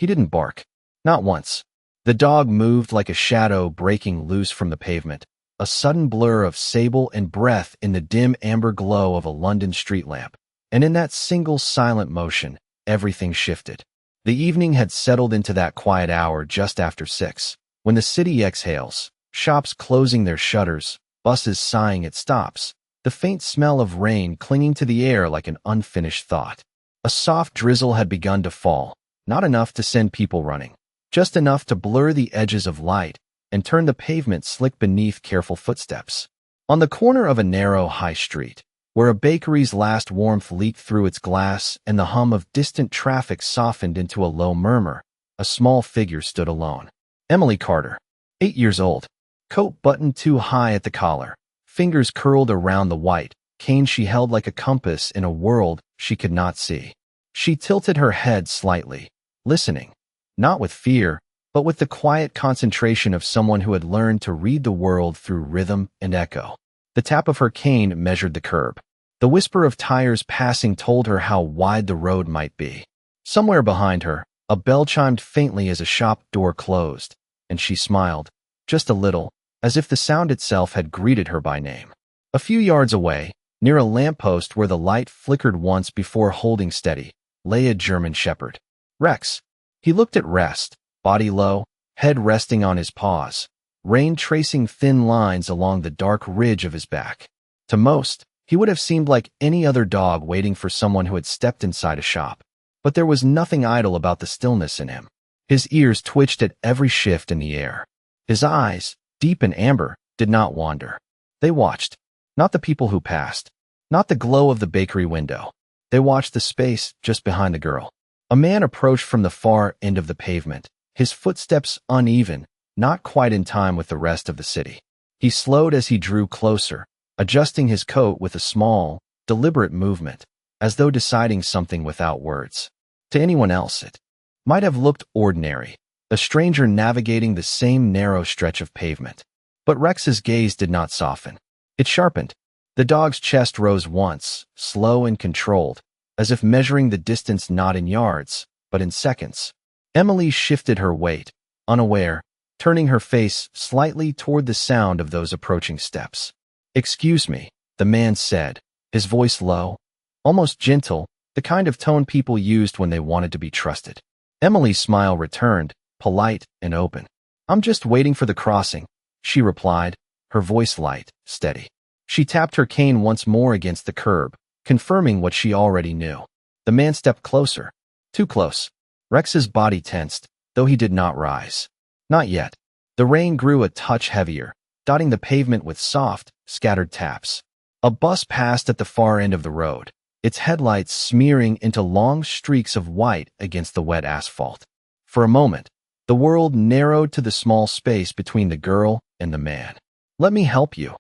He didn't bark. Not once. The dog moved like a shadow breaking loose from the pavement, a sudden blur of sable and breath in the dim amber glow of a London street lamp. And in that single silent motion, everything shifted. The evening had settled into that quiet hour just after 6, when the city exhales, shops closing their shutters, buses sighing at stops, the faint smell of rain clinging to the air like an unfinished thought. A soft drizzle had begun to fall, not enough to send people running, just enough to blur the edges of light and turn the pavement slick beneath careful footsteps. On the corner of a narrow high street, where a bakery's last warmth leaked through its glass and the hum of distant traffic softened into a low murmur, a small figure stood alone. Emily Carter, 8 years old, coat buttoned too high at the collar, fingers curled around the white cane she held like a compass in a world she could not see. She tilted her head slightly, listening, not with fear, but with the quiet concentration of someone who had learned to read the world through rhythm and echo. The tap of her cane measured the curb. The whisper of tires passing told her how wide the road might be. Somewhere behind her, a bell chimed faintly as a shop door closed, and she smiled, just a little, as if the sound itself had greeted her by name. A few yards away, near a lamppost where the light flickered once before holding steady, lay a German shepherd. Rex. He looked at rest, body low, head resting on his paws, rain tracing thin lines along the dark ridge of his back. To most, he would have seemed like any other dog waiting for someone who had stepped inside a shop. But there was nothing idle about the stillness in him. His ears twitched at every shift in the air. His eyes, deep and amber, did not wander. They watched, not the people who passed, not the glow of the bakery window. They watched the space just behind the girl. A man approached from the far end of the pavement, his footsteps uneven, not quite in time with the rest of the city. He slowed as he drew closer, adjusting his coat with a small, deliberate movement, as though deciding something without words. To anyone else it might have looked ordinary, a stranger navigating the same narrow stretch of pavement. But Rex's gaze did not soften. It sharpened. The dog's chest rose once, slow and controlled, as if measuring the distance not in yards, but in seconds. Emily shifted her weight, unaware, turning her face slightly toward the sound of those approaching steps. "Excuse me," the man said, his voice low, almost gentle, the kind of tone people used when they wanted to be trusted. Emily's smile returned, polite and open. "I'm just waiting for the crossing," she replied, her voice light, steady. She tapped her cane once more against the curb, confirming what she already knew. The man stepped closer. Too close. Rex's body tensed, though he did not rise. Not yet. The rain grew a touch heavier, dotting the pavement with soft, scattered taps. A bus passed at the far end of the road, its headlights smearing into long streaks of white against the wet asphalt. For a moment, the world narrowed to the small space between the girl and the man. "Let me help you,"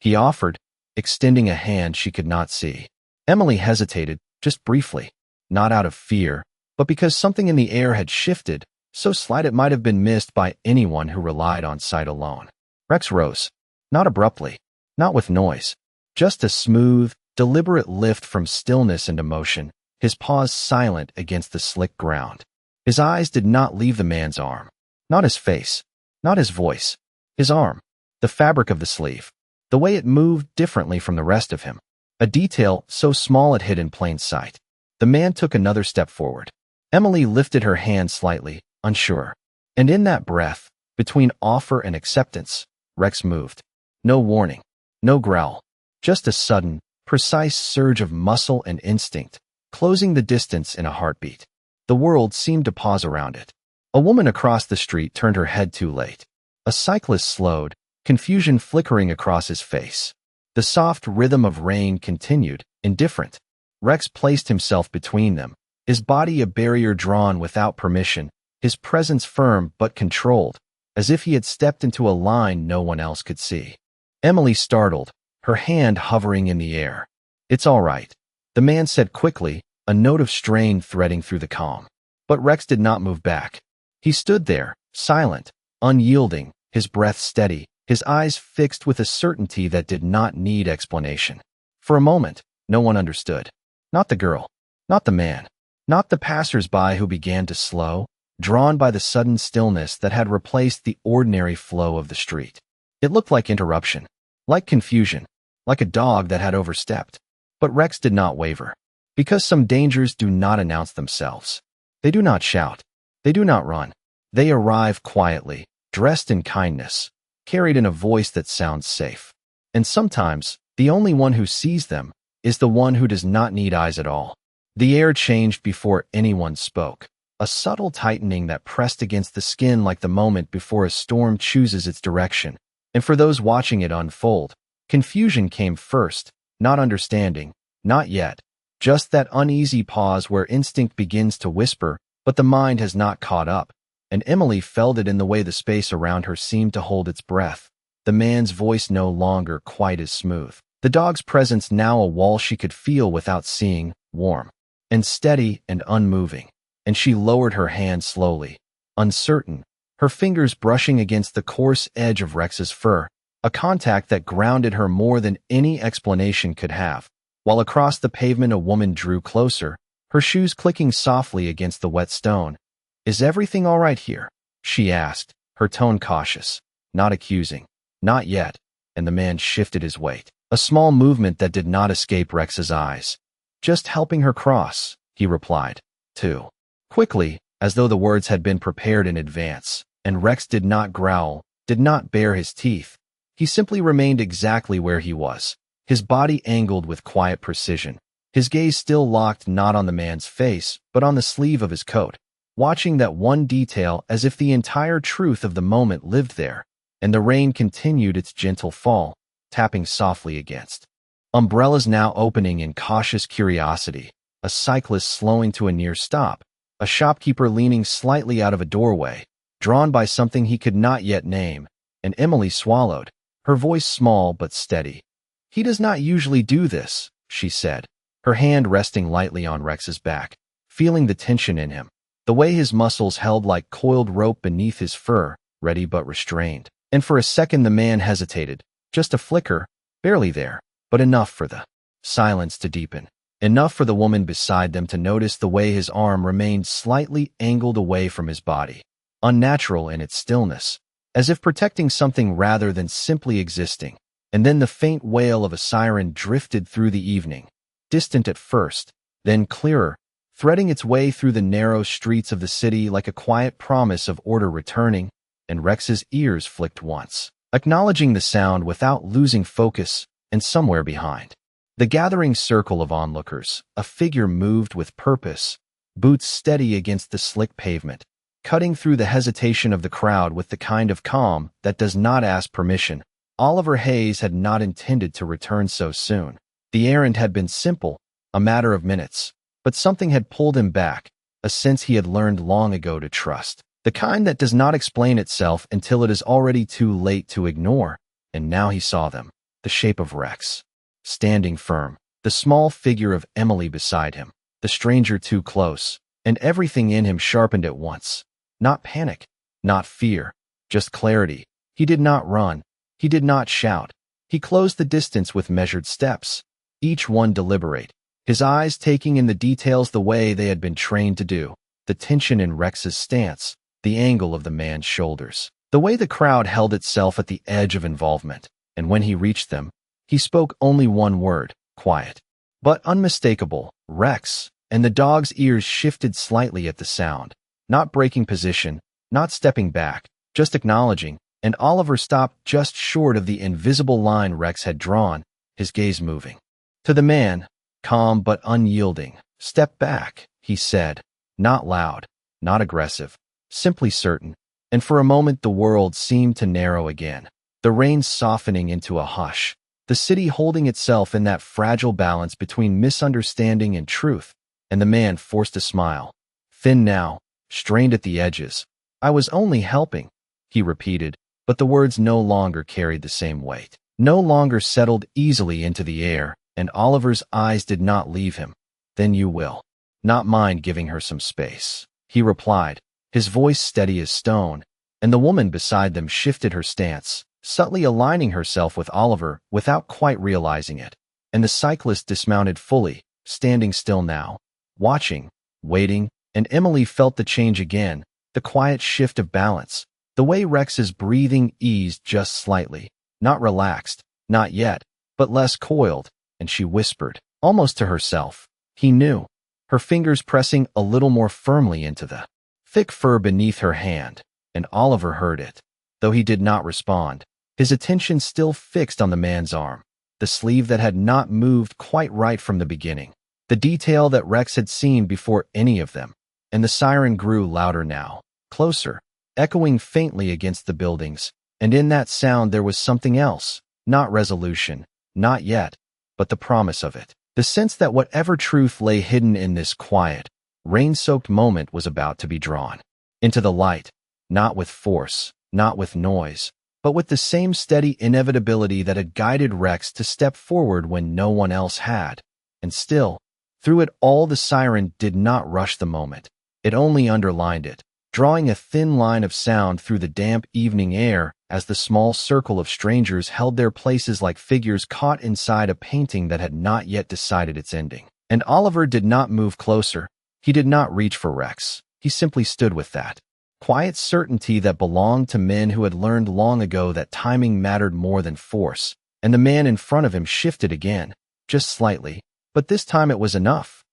he offered, extending a hand she could not see. Emily hesitated, just briefly, not out of fear, but because something in the air had shifted, so slight it might have been missed by anyone who relied on sight alone. Rex rose, not abruptly, not with noise, just a smooth, deliberate lift from stillness into motion, his paws silent against the slick ground. His eyes did not leave the man's arm, not his face, not his voice, his arm, the fabric of the sleeve, the way it moved differently from the rest of him, a detail so small it hid in plain sight. The man took another step forward. Emily lifted her hand slightly, unsure. And in that breath, between offer and acceptance, Rex moved. No warning, no growl, just a sudden, precise surge of muscle and instinct, closing the distance in a heartbeat. The world seemed to pause around it. A woman across the street turned her head too late. A cyclist slowed, confusion flickering across his face. The soft rhythm of rain continued, indifferent. Rex placed himself between them, his body a barrier drawn without permission, his presence firm but controlled, as if he had stepped into a line no one else could see. Emily startled, her hand hovering in the air. "It's all right," the man said quickly, a note of strain threading through the calm. But Rex did not move back. He stood there, silent, unyielding, his breath steady, his eyes fixed with a certainty that did not need explanation. For a moment, no one understood. Not the girl, not the man, not the passers-by who began to slow, drawn by the sudden stillness that had replaced the ordinary flow of the street. It looked like interruption, like confusion, like a dog that had overstepped. But Rex did not waver. Because some dangers do not announce themselves. They do not shout. They do not run. They arrive quietly, dressed in kindness, carried in a voice that sounds safe. And sometimes, the only one who sees them is the one who does not need eyes at all. The air changed before anyone spoke, a subtle tightening that pressed against the skin like the moment before a storm chooses its direction. And for those watching it unfold, confusion came first, not understanding, not yet. Just that uneasy pause where instinct begins to whisper, but the mind has not caught up. And Emily felt it in the way the space around her seemed to hold its breath. The man's voice no longer quite as smooth. The dog's presence now a wall she could feel without seeing, warm, and steady and unmoving. And she lowered her hand slowly, uncertain, her fingers brushing against the coarse edge of Rex's fur, a contact that grounded her more than any explanation could have. While across the pavement a woman drew closer, her shoes clicking softly against the wet stone. "Is everything all right here?" she asked, her tone cautious, not accusing. "Not yet," and the man shifted his weight, a small movement that did not escape Rex's eyes. "Just helping her cross," he replied, too. Quickly, as though the words had been prepared in advance, and Rex did not growl, did not bare his teeth. He simply remained exactly where he was, his body angled with quiet precision, his gaze still locked not on the man's face, but on the sleeve of his coat, watching that one detail as if the entire truth of the moment lived there. And the rain continued its gentle fall, tapping softly against umbrellas now opening in cautious curiosity, a cyclist slowing to a near stop, a shopkeeper leaning slightly out of a doorway, drawn by something he could not yet name, and Emily swallowed, her voice small but steady. "He does not usually do this," she said, her hand resting lightly on Rex's back, feeling the tension in him, the way his muscles held like coiled rope beneath his fur, ready but restrained. And for a second the man hesitated, just a flicker, barely there, but enough for the silence to deepen, enough for the woman beside them to notice the way his arm remained slightly angled away from his body, unnatural in its stillness, as if protecting something rather than simply existing. And then the faint wail of a siren drifted through the evening, distant at first, then clearer, threading its way through the narrow streets of the city like a quiet promise of order returning. And Rex's ears flicked once, acknowledging the sound without losing focus, and somewhere behind the gathering circle of onlookers, a figure moved with purpose, boots steady against the slick pavement, cutting through the hesitation of the crowd with the kind of calm that does not ask permission. Oliver Hayes had not intended to return so soon. The errand had been simple, a matter of minutes, but something had pulled him back, a sense he had learned long ago to trust. The kind that does not explain itself until it is already too late to ignore. And now he saw them, the shape of Rex, standing firm, the small figure of Emily beside him, the stranger too close, and everything in him sharpened at once. Not panic, not fear, just clarity. He did not run, he did not shout. He closed the distance with measured steps, each one deliberate, his eyes taking in the details the way they had been trained to do, the tension in Rex's stance, the angle of the man's shoulders, the way the crowd held itself at the edge of involvement. And when he reached them, he spoke only one word, quiet, but unmistakable, "Rex," and the dog's ears shifted slightly at the sound, not breaking position, not stepping back, just acknowledging, and Oliver stopped just short of the invisible line Rex had drawn, his gaze moving. To the man, calm but unyielding, "Step back," he said, not loud, not aggressive, simply certain, and for a moment the world seemed to narrow again, the rain softening into a hush, the city holding itself in that fragile balance between misunderstanding and truth, and the man forced a smile, thin now, strained at the edges. "I was only helping," he repeated, but the words no longer carried the same weight, no longer settled easily into the air, and Oliver's eyes did not leave him. "Then you will not mind giving her some space," he replied, his voice steady as stone, and the woman beside them shifted her stance, subtly aligning herself with Oliver without quite realizing it, and the cyclist dismounted fully, standing still now, watching, waiting, and Emily felt the change again, the quiet shift of balance, the way Rex's breathing eased just slightly, not relaxed, not yet, but less coiled, and she whispered, almost to herself. He knew, her fingers pressing a little more firmly into the thick fur beneath her hand, and Oliver heard it. Though he did not respond, his attention still fixed on the man's arm, the sleeve that had not moved quite right from the beginning, the detail that Rex had seen before any of them. And the siren grew louder now, closer, echoing faintly against the buildings, and in that sound there was something else, not resolution, not yet, but the promise of it, the sense that whatever truth lay hidden in this quiet, rain-soaked moment was about to be drawn into the light, not with force, not with noise, but with the same steady inevitability that had guided Rex to step forward when no one else had. And still, through it all, the siren did not rush the moment. It only underlined it, drawing a thin line of sound through the damp evening air as the small circle of strangers held their places like figures caught inside a painting that had not yet decided its ending. And Oliver did not move closer. He did not reach for Rex. He simply stood with that quiet certainty that belonged to men who had learned long ago that timing mattered more than force. And the man in front of him shifted again, just slightly, but this time it was enough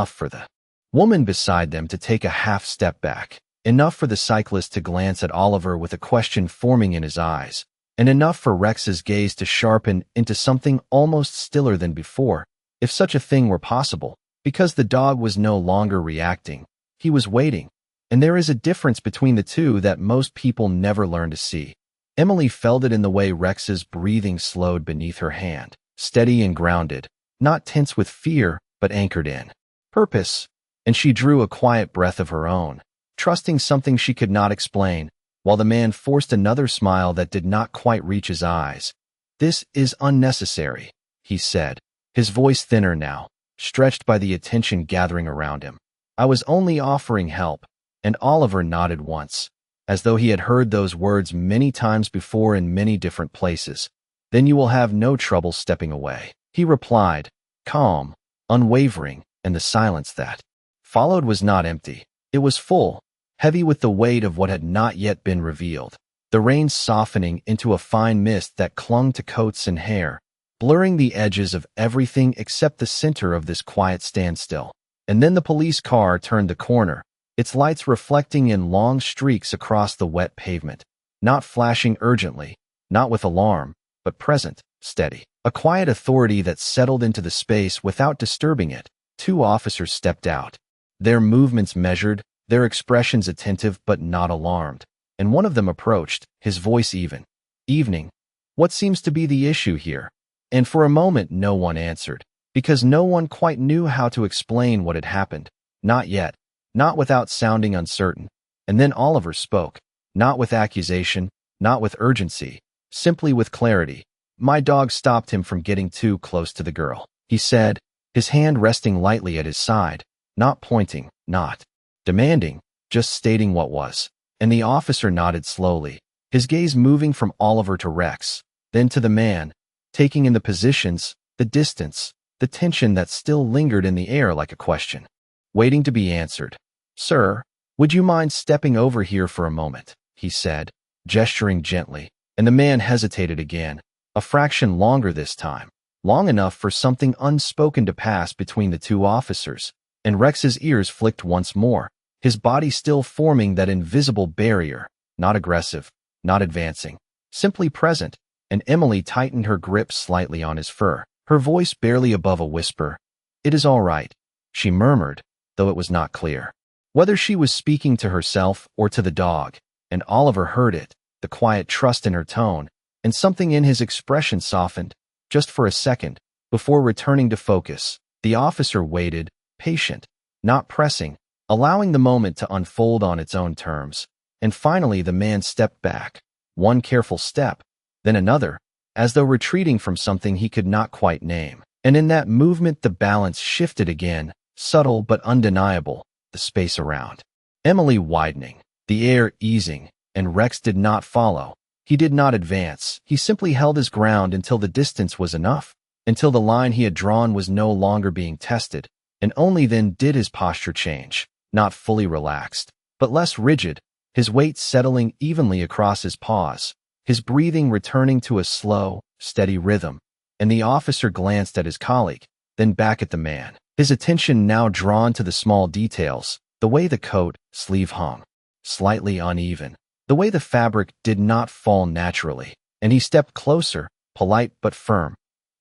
for the woman beside them to take a half step back, enough for the cyclist to glance at Oliver with a question forming in his eyes, and enough for Rex's gaze to sharpen into something almost stiller than before, if such a thing were possible, because the dog was no longer reacting. He was waiting, and there is a difference between the two that most people never learn to see. Emily felt it in the way Rex's breathing slowed beneath her hand, steady and grounded, not tense with fear, but anchored in purpose. And she drew a quiet breath of her own, trusting something she could not explain, while the man forced another smile that did not quite reach his eyes. "This is unnecessary," he said, his voice thinner now, stretched by the attention gathering around him. "I was only offering help." And Oliver nodded once, as though he had heard those words many times before in many different places. "Then you will have no trouble stepping away," he replied, calm, unwavering, and the silence that followed was not empty. It was full, heavy with the weight of what had not yet been revealed, the rain softening into a fine mist that clung to coats and hair, blurring the edges of everything except the center of this quiet standstill. And then the police car turned the corner, its lights reflecting in long streaks across the wet pavement, not flashing urgently, not with alarm, but present, steady. A quiet authority that settled into the space without disturbing it. Two officers stepped out, their movements measured, their expressions attentive but not alarmed, and one of them approached, his voice even. "Evening. What seems to be the issue here?" And for a moment no one answered, because no one quite knew how to explain what had happened. Not yet, not without sounding uncertain. And then Oliver spoke, not with accusation, not with urgency, simply with clarity. "My dog stopped him from getting too close to the girl," he said, his hand resting lightly at his side, not pointing, not demanding, just stating what was. And the officer nodded slowly, his gaze moving from Oliver to Rex, then to the man, taking in the positions, the distance, the tension that still lingered in the air like a question, waiting to be answered. "Sir, would you mind stepping over here for a moment?" he said, gesturing gently, and the man hesitated again, a fraction longer this time, long enough for something unspoken to pass between the two officers, and Rex's ears flicked once more, his body still forming that invisible barrier, not aggressive, not advancing, simply present, and Emily tightened her grip slightly on his fur, her voice barely above a whisper. "It is all right," she murmured, though it was not clear whether she was speaking to herself or to the dog, and Oliver heard it, the quiet trust in her tone, and something in his expression softened, just for a second, before returning to focus. The officer waited, patient, not pressing, allowing the moment to unfold on its own terms, and finally the man stepped back, one careful step, then another, as though retreating from something he could not quite name. And in that movement the balance shifted again, subtle but undeniable, the space around Emily widening, the air easing, and Rex did not follow. He did not advance. He simply held his ground until the distance was enough, until the line he had drawn was no longer being tested, and only then did his posture change, not fully relaxed, but less rigid, his weight settling evenly across his paws, his breathing returning to a slow, steady rhythm, and the officer glanced at his colleague, then back at the man, his attention now drawn to the small details, the way the coat sleeve hung, slightly uneven, the way the fabric did not fall naturally, and he stepped closer, polite but firm.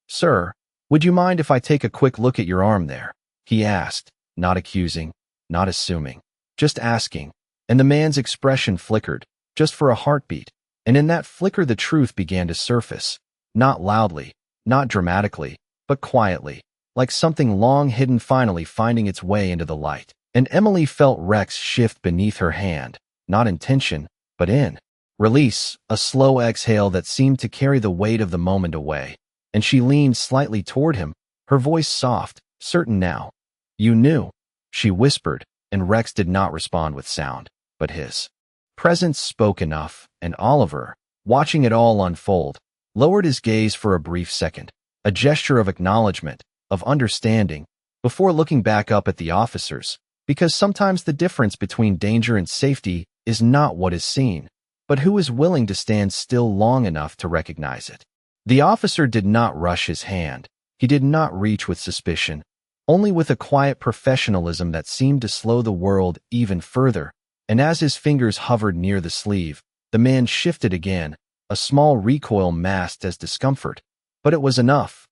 "Sir, would you mind if I take a quick look at your arm there?" he asked, not accusing, not assuming, just asking, and the man's expression flickered, just for a heartbeat, and in that flicker the truth began to surface, not loudly, not dramatically, but quietly, like something long hidden finally finding its way into the light. And Emily felt Rex shift beneath her hand, not in tension, but in release, a slow exhale that seemed to carry the weight of the moment away. And she leaned slightly toward him, her voice soft, certain now. "You knew," she whispered, and Rex did not respond with sound, but his presence spoke enough, and Oliver, watching it all unfold, lowered his gaze for a brief second, a gesture of acknowledgement, of understanding, before looking back up at the officers, because sometimes the difference between danger and safety is not what is seen, but who is willing to stand still long enough to recognize it. The officer did not rush his hand. He did not reach with suspicion, only with a quiet professionalism that seemed to slow the world even further, and as his fingers hovered near the sleeve, the man shifted again, a small recoil masked as discomfort, but it was enough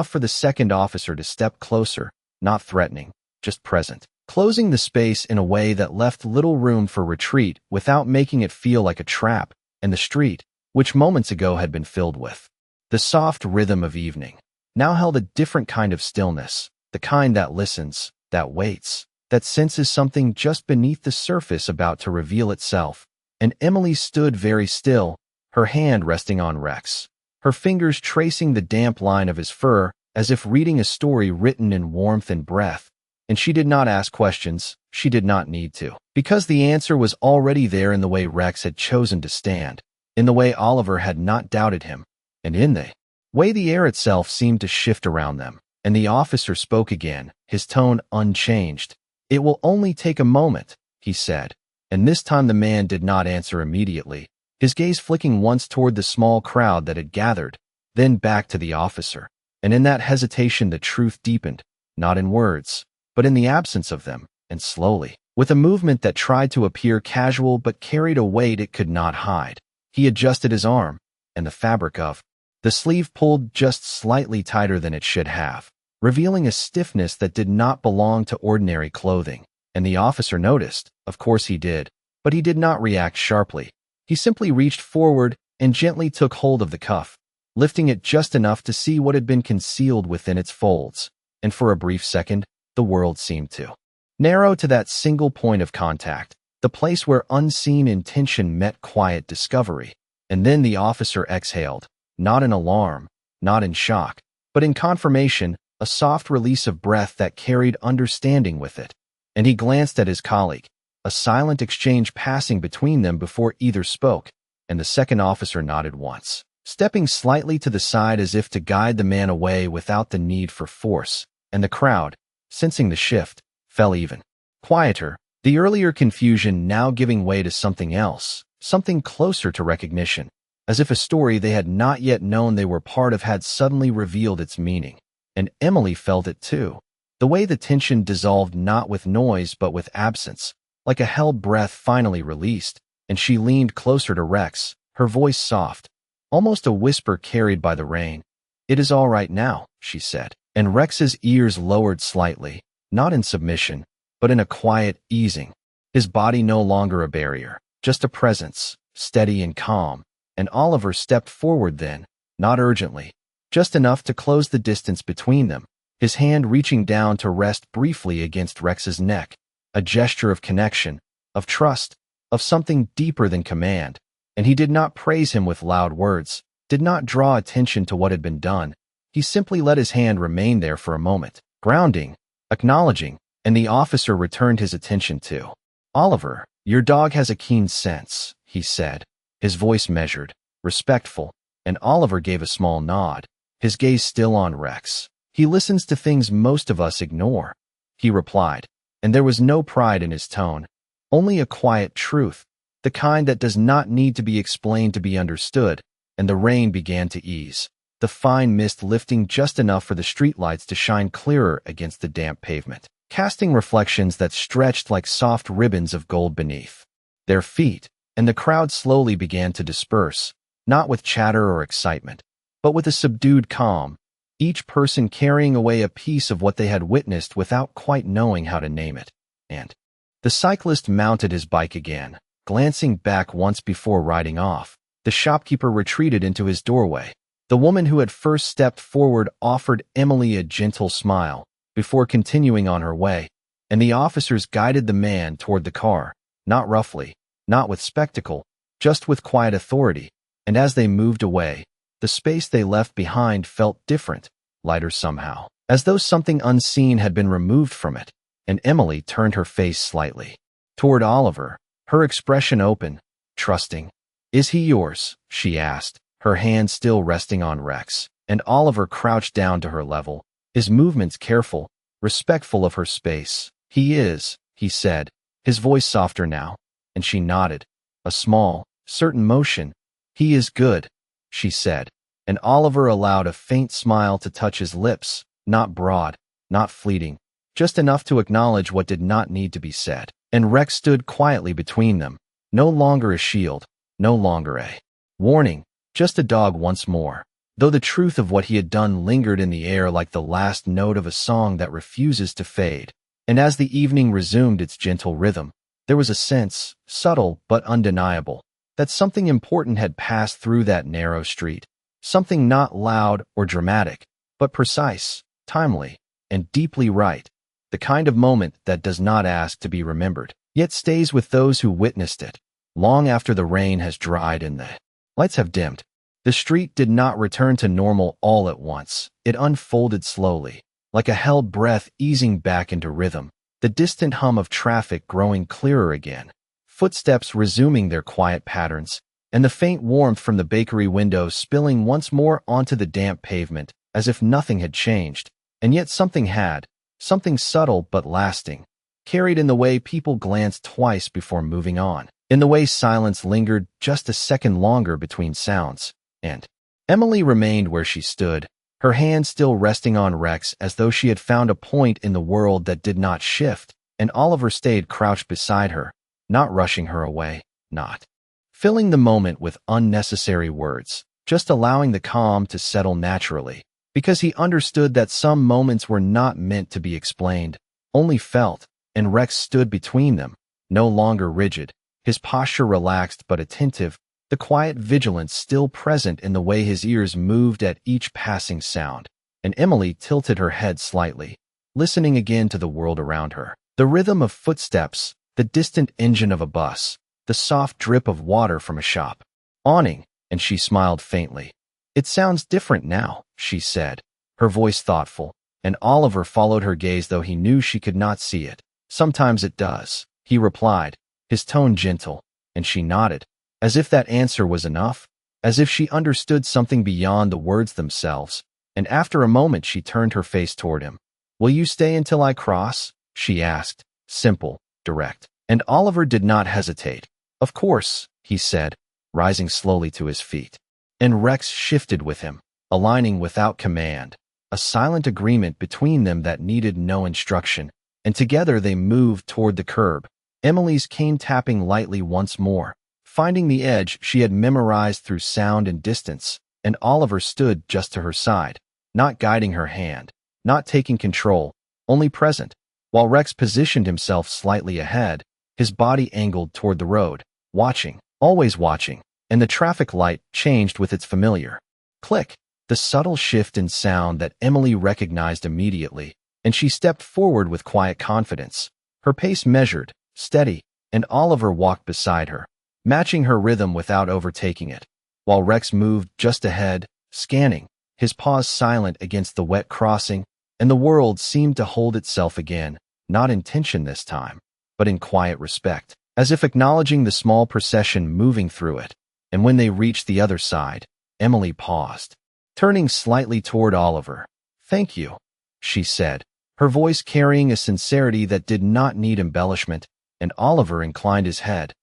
for the second officer to step closer, not threatening, just present, closing the space in a way that left little room for retreat without making it feel like a trap, and the street, which moments ago had been filled with the soft rhythm of evening, now held a different kind of stillness, the kind that listens, that waits, that senses something just beneath the surface about to reveal itself. And Emily stood very still, her hand resting on Rex, her fingers tracing the damp line of his fur as if reading a story written in warmth and breath. And she did not ask questions, she did not need to, because the answer was already there in the way Rex had chosen to stand, in the way Oliver had not doubted him, and in the way the air itself seemed to shift around them. And the officer spoke again, his tone unchanged. "It will only take a moment," he said, and this time the man did not answer immediately, his gaze flicking once toward the small crowd that had gathered, then back to the officer. And in that hesitation the truth deepened, not in words, but in the absence of them, and slowly, with a movement that tried to appear casual but carried a weight it could not hide, he adjusted his arm, and the fabric of the sleeve pulled just slightly tighter than it should have, revealing a stiffness that did not belong to ordinary clothing. And the officer noticed, of course he did, but he did not react sharply. He simply reached forward and gently took hold of the cuff, lifting it just enough to see what had been concealed within its folds, and for a brief second, the world seemed to narrow to that single point of contact, the place where unseen intention met quiet discovery. And then the officer exhaled, not in alarm, not in shock, but in confirmation, a soft release of breath that carried understanding with it. And he glanced at his colleague, a silent exchange passing between them before either spoke, and the second officer nodded once, stepping slightly to the side as if to guide the man away without the need for force, and the crowd, sensing the shift, fell even quieter, the earlier confusion now giving way to something else, something closer to recognition, as if a story they had not yet known they were part of had suddenly revealed its meaning. And Emily felt it too, the way the tension dissolved not with noise but with absence, like a held breath finally released, and she leaned closer to Rex, her voice soft, almost a whisper carried by the rain. "It is all right now," she said, and Rex's ears lowered slightly, not in submission, but in a quiet easing, his body no longer a barrier, just a presence, steady and calm. And Oliver stepped forward then, not urgently, just enough to close the distance between them, his hand reaching down to rest briefly against Rex's neck, a gesture of connection, of trust, of something deeper than command. And he did not praise him with loud words, did not draw attention to what had been done. He simply let his hand remain there for a moment, grounding, acknowledging, and the officer returned his attention to Oliver. "Your dog has a keen sense," he said, his voice measured, respectful, and Oliver gave a small nod, his gaze still on Rex. "He listens to things most of us ignore," he replied, and there was no pride in his tone, only a quiet truth, the kind that does not need to be explained to be understood, and the rain began to ease, the fine mist lifting just enough for the streetlights to shine clearer against the damp pavement, casting reflections that stretched like soft ribbons of gold beneath their feet, and the crowd slowly began to disperse, not with chatter or excitement, but with a subdued calm, each person carrying away a piece of what they had witnessed without quite knowing how to name it. And the cyclist mounted his bike again, glancing back once before riding off. The shopkeeper retreated into his doorway. The woman who had first stepped forward offered Emily a gentle smile before continuing on her way, and the officers guided the man toward the car, not roughly, not with spectacle, just with quiet authority. And as they moved away, the space they left behind felt different, lighter somehow, as though something unseen had been removed from it. And Emily turned her face slightly toward Oliver, her expression open, trusting. "Is he yours?" she asked, her hand still resting on Rex, and Oliver crouched down to her level, his movements careful, respectful of her space. "He is," he said, his voice softer now, and she nodded, a small, certain motion. "He is good," she said, and Oliver allowed a faint smile to touch his lips, not broad, not fleeting, just enough to acknowledge what did not need to be said. And Rex stood quietly between them, no longer a shield, no longer a warning, just a dog once more, though the truth of what he had done lingered in the air like the last note of a song that refuses to fade. And as the evening resumed its gentle rhythm, there was a sense, subtle but undeniable, that something important had passed through that narrow street, something not loud or dramatic, but precise, timely, and deeply right, the kind of moment that does not ask to be remembered, yet stays with those who witnessed it, long after the rain has dried and the lights have dimmed. The street did not return to normal all at once. It unfolded slowly, like a held breath easing back into rhythm, the distant hum of traffic growing clearer again, footsteps resuming their quiet patterns, and the faint warmth from the bakery window spilling once more onto the damp pavement, as if nothing had changed, and yet something had, something subtle but lasting, carried in the way people glanced twice before moving on, in the way silence lingered just a second longer between sounds. And Emily remained where she stood, her hand still resting on Rex as though she had found a point in the world that did not shift, and Oliver stayed crouched beside her, not rushing her away, not filling the moment with unnecessary words, just allowing the calm to settle naturally, because he understood that some moments were not meant to be explained, only felt, and Rex stood between them, no longer rigid, his posture relaxed but attentive, the quiet vigilance still present in the way his ears moved at each passing sound. And Emily tilted her head slightly, listening again to the world around her. The rhythm of footsteps, the distant engine of a bus, the soft drip of water from a shop awning, and she smiled faintly. "It sounds different now," she said, her voice thoughtful, and Oliver followed her gaze though he knew she could not see it. "Sometimes it does," he replied, his tone gentle, and she nodded, as if that answer was enough, as if she understood something beyond the words themselves, and after a moment she turned her face toward him. "Will you stay until I cross?" she asked, simple, direct, and Oliver did not hesitate. "Of course," he said, rising slowly to his feet. And Rex shifted with him, aligning without command, a silent agreement between them that needed no instruction, and together they moved toward the curb, Emily's cane tapping lightly once more, finding the edge she had memorized through sound and distance, and Oliver stood just to her side, not guiding her hand, not taking control, only present, while Rex positioned himself slightly ahead, his body angled toward the road, watching, always watching, and the traffic light changed with its familiar click, the subtle shift in sound that Emily recognized immediately, and she stepped forward with quiet confidence, her pace measured, steady, and Oliver walked beside her, matching her rhythm without overtaking it, while Rex moved just ahead, scanning, his paws silent against the wet crossing, and the world seemed to hold itself again, not in tension this time, but in quiet respect, as if acknowledging the small procession moving through it. And when they reached the other side, Emily paused, turning slightly toward Oliver. "Thank you," she said, her voice carrying a sincerity that did not need embellishment, and Oliver inclined his head.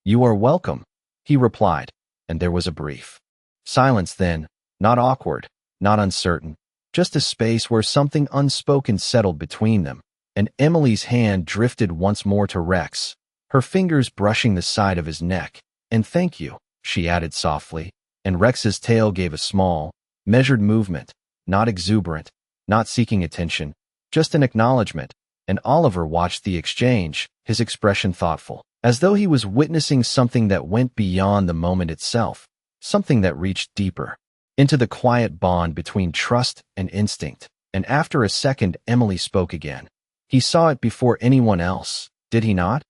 "You are welcome," he replied, and there was a brief silence then, not awkward, not uncertain, just a space where something unspoken settled between them, and Emily's hand drifted once more to Rex, her fingers brushing the side of his neck. "And thank you," she added softly, and Rex's tail gave a small, measured movement, not exuberant, not seeking attention, just an acknowledgement, and Oliver watched the exchange, his expression thoughtful, as though he was witnessing something that went beyond the moment itself, something that reached deeper, into the quiet bond between trust and instinct. And after a second, Emily spoke again. "He saw it before anyone else, did he not?"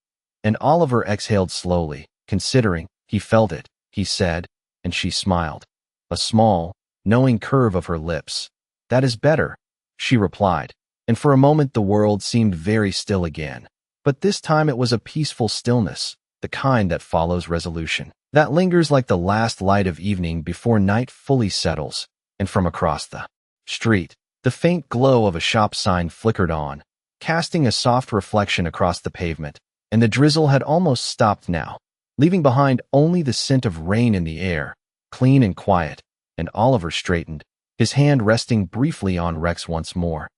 And Oliver exhaled slowly, considering. "He felt it," he said, and she smiled. A small, knowing curve of her lips. "That is better," she replied, and for a moment the world seemed very still again. But this time it was a peaceful stillness, the kind that follows resolution, that lingers like the last light of evening before night fully settles. And from across the street, the faint glow of a shop sign flickered on, casting a soft reflection across the pavement, and the drizzle had almost stopped now, leaving behind only the scent of rain in the air, clean and quiet. And Oliver straightened, his hand resting briefly on Rex once more.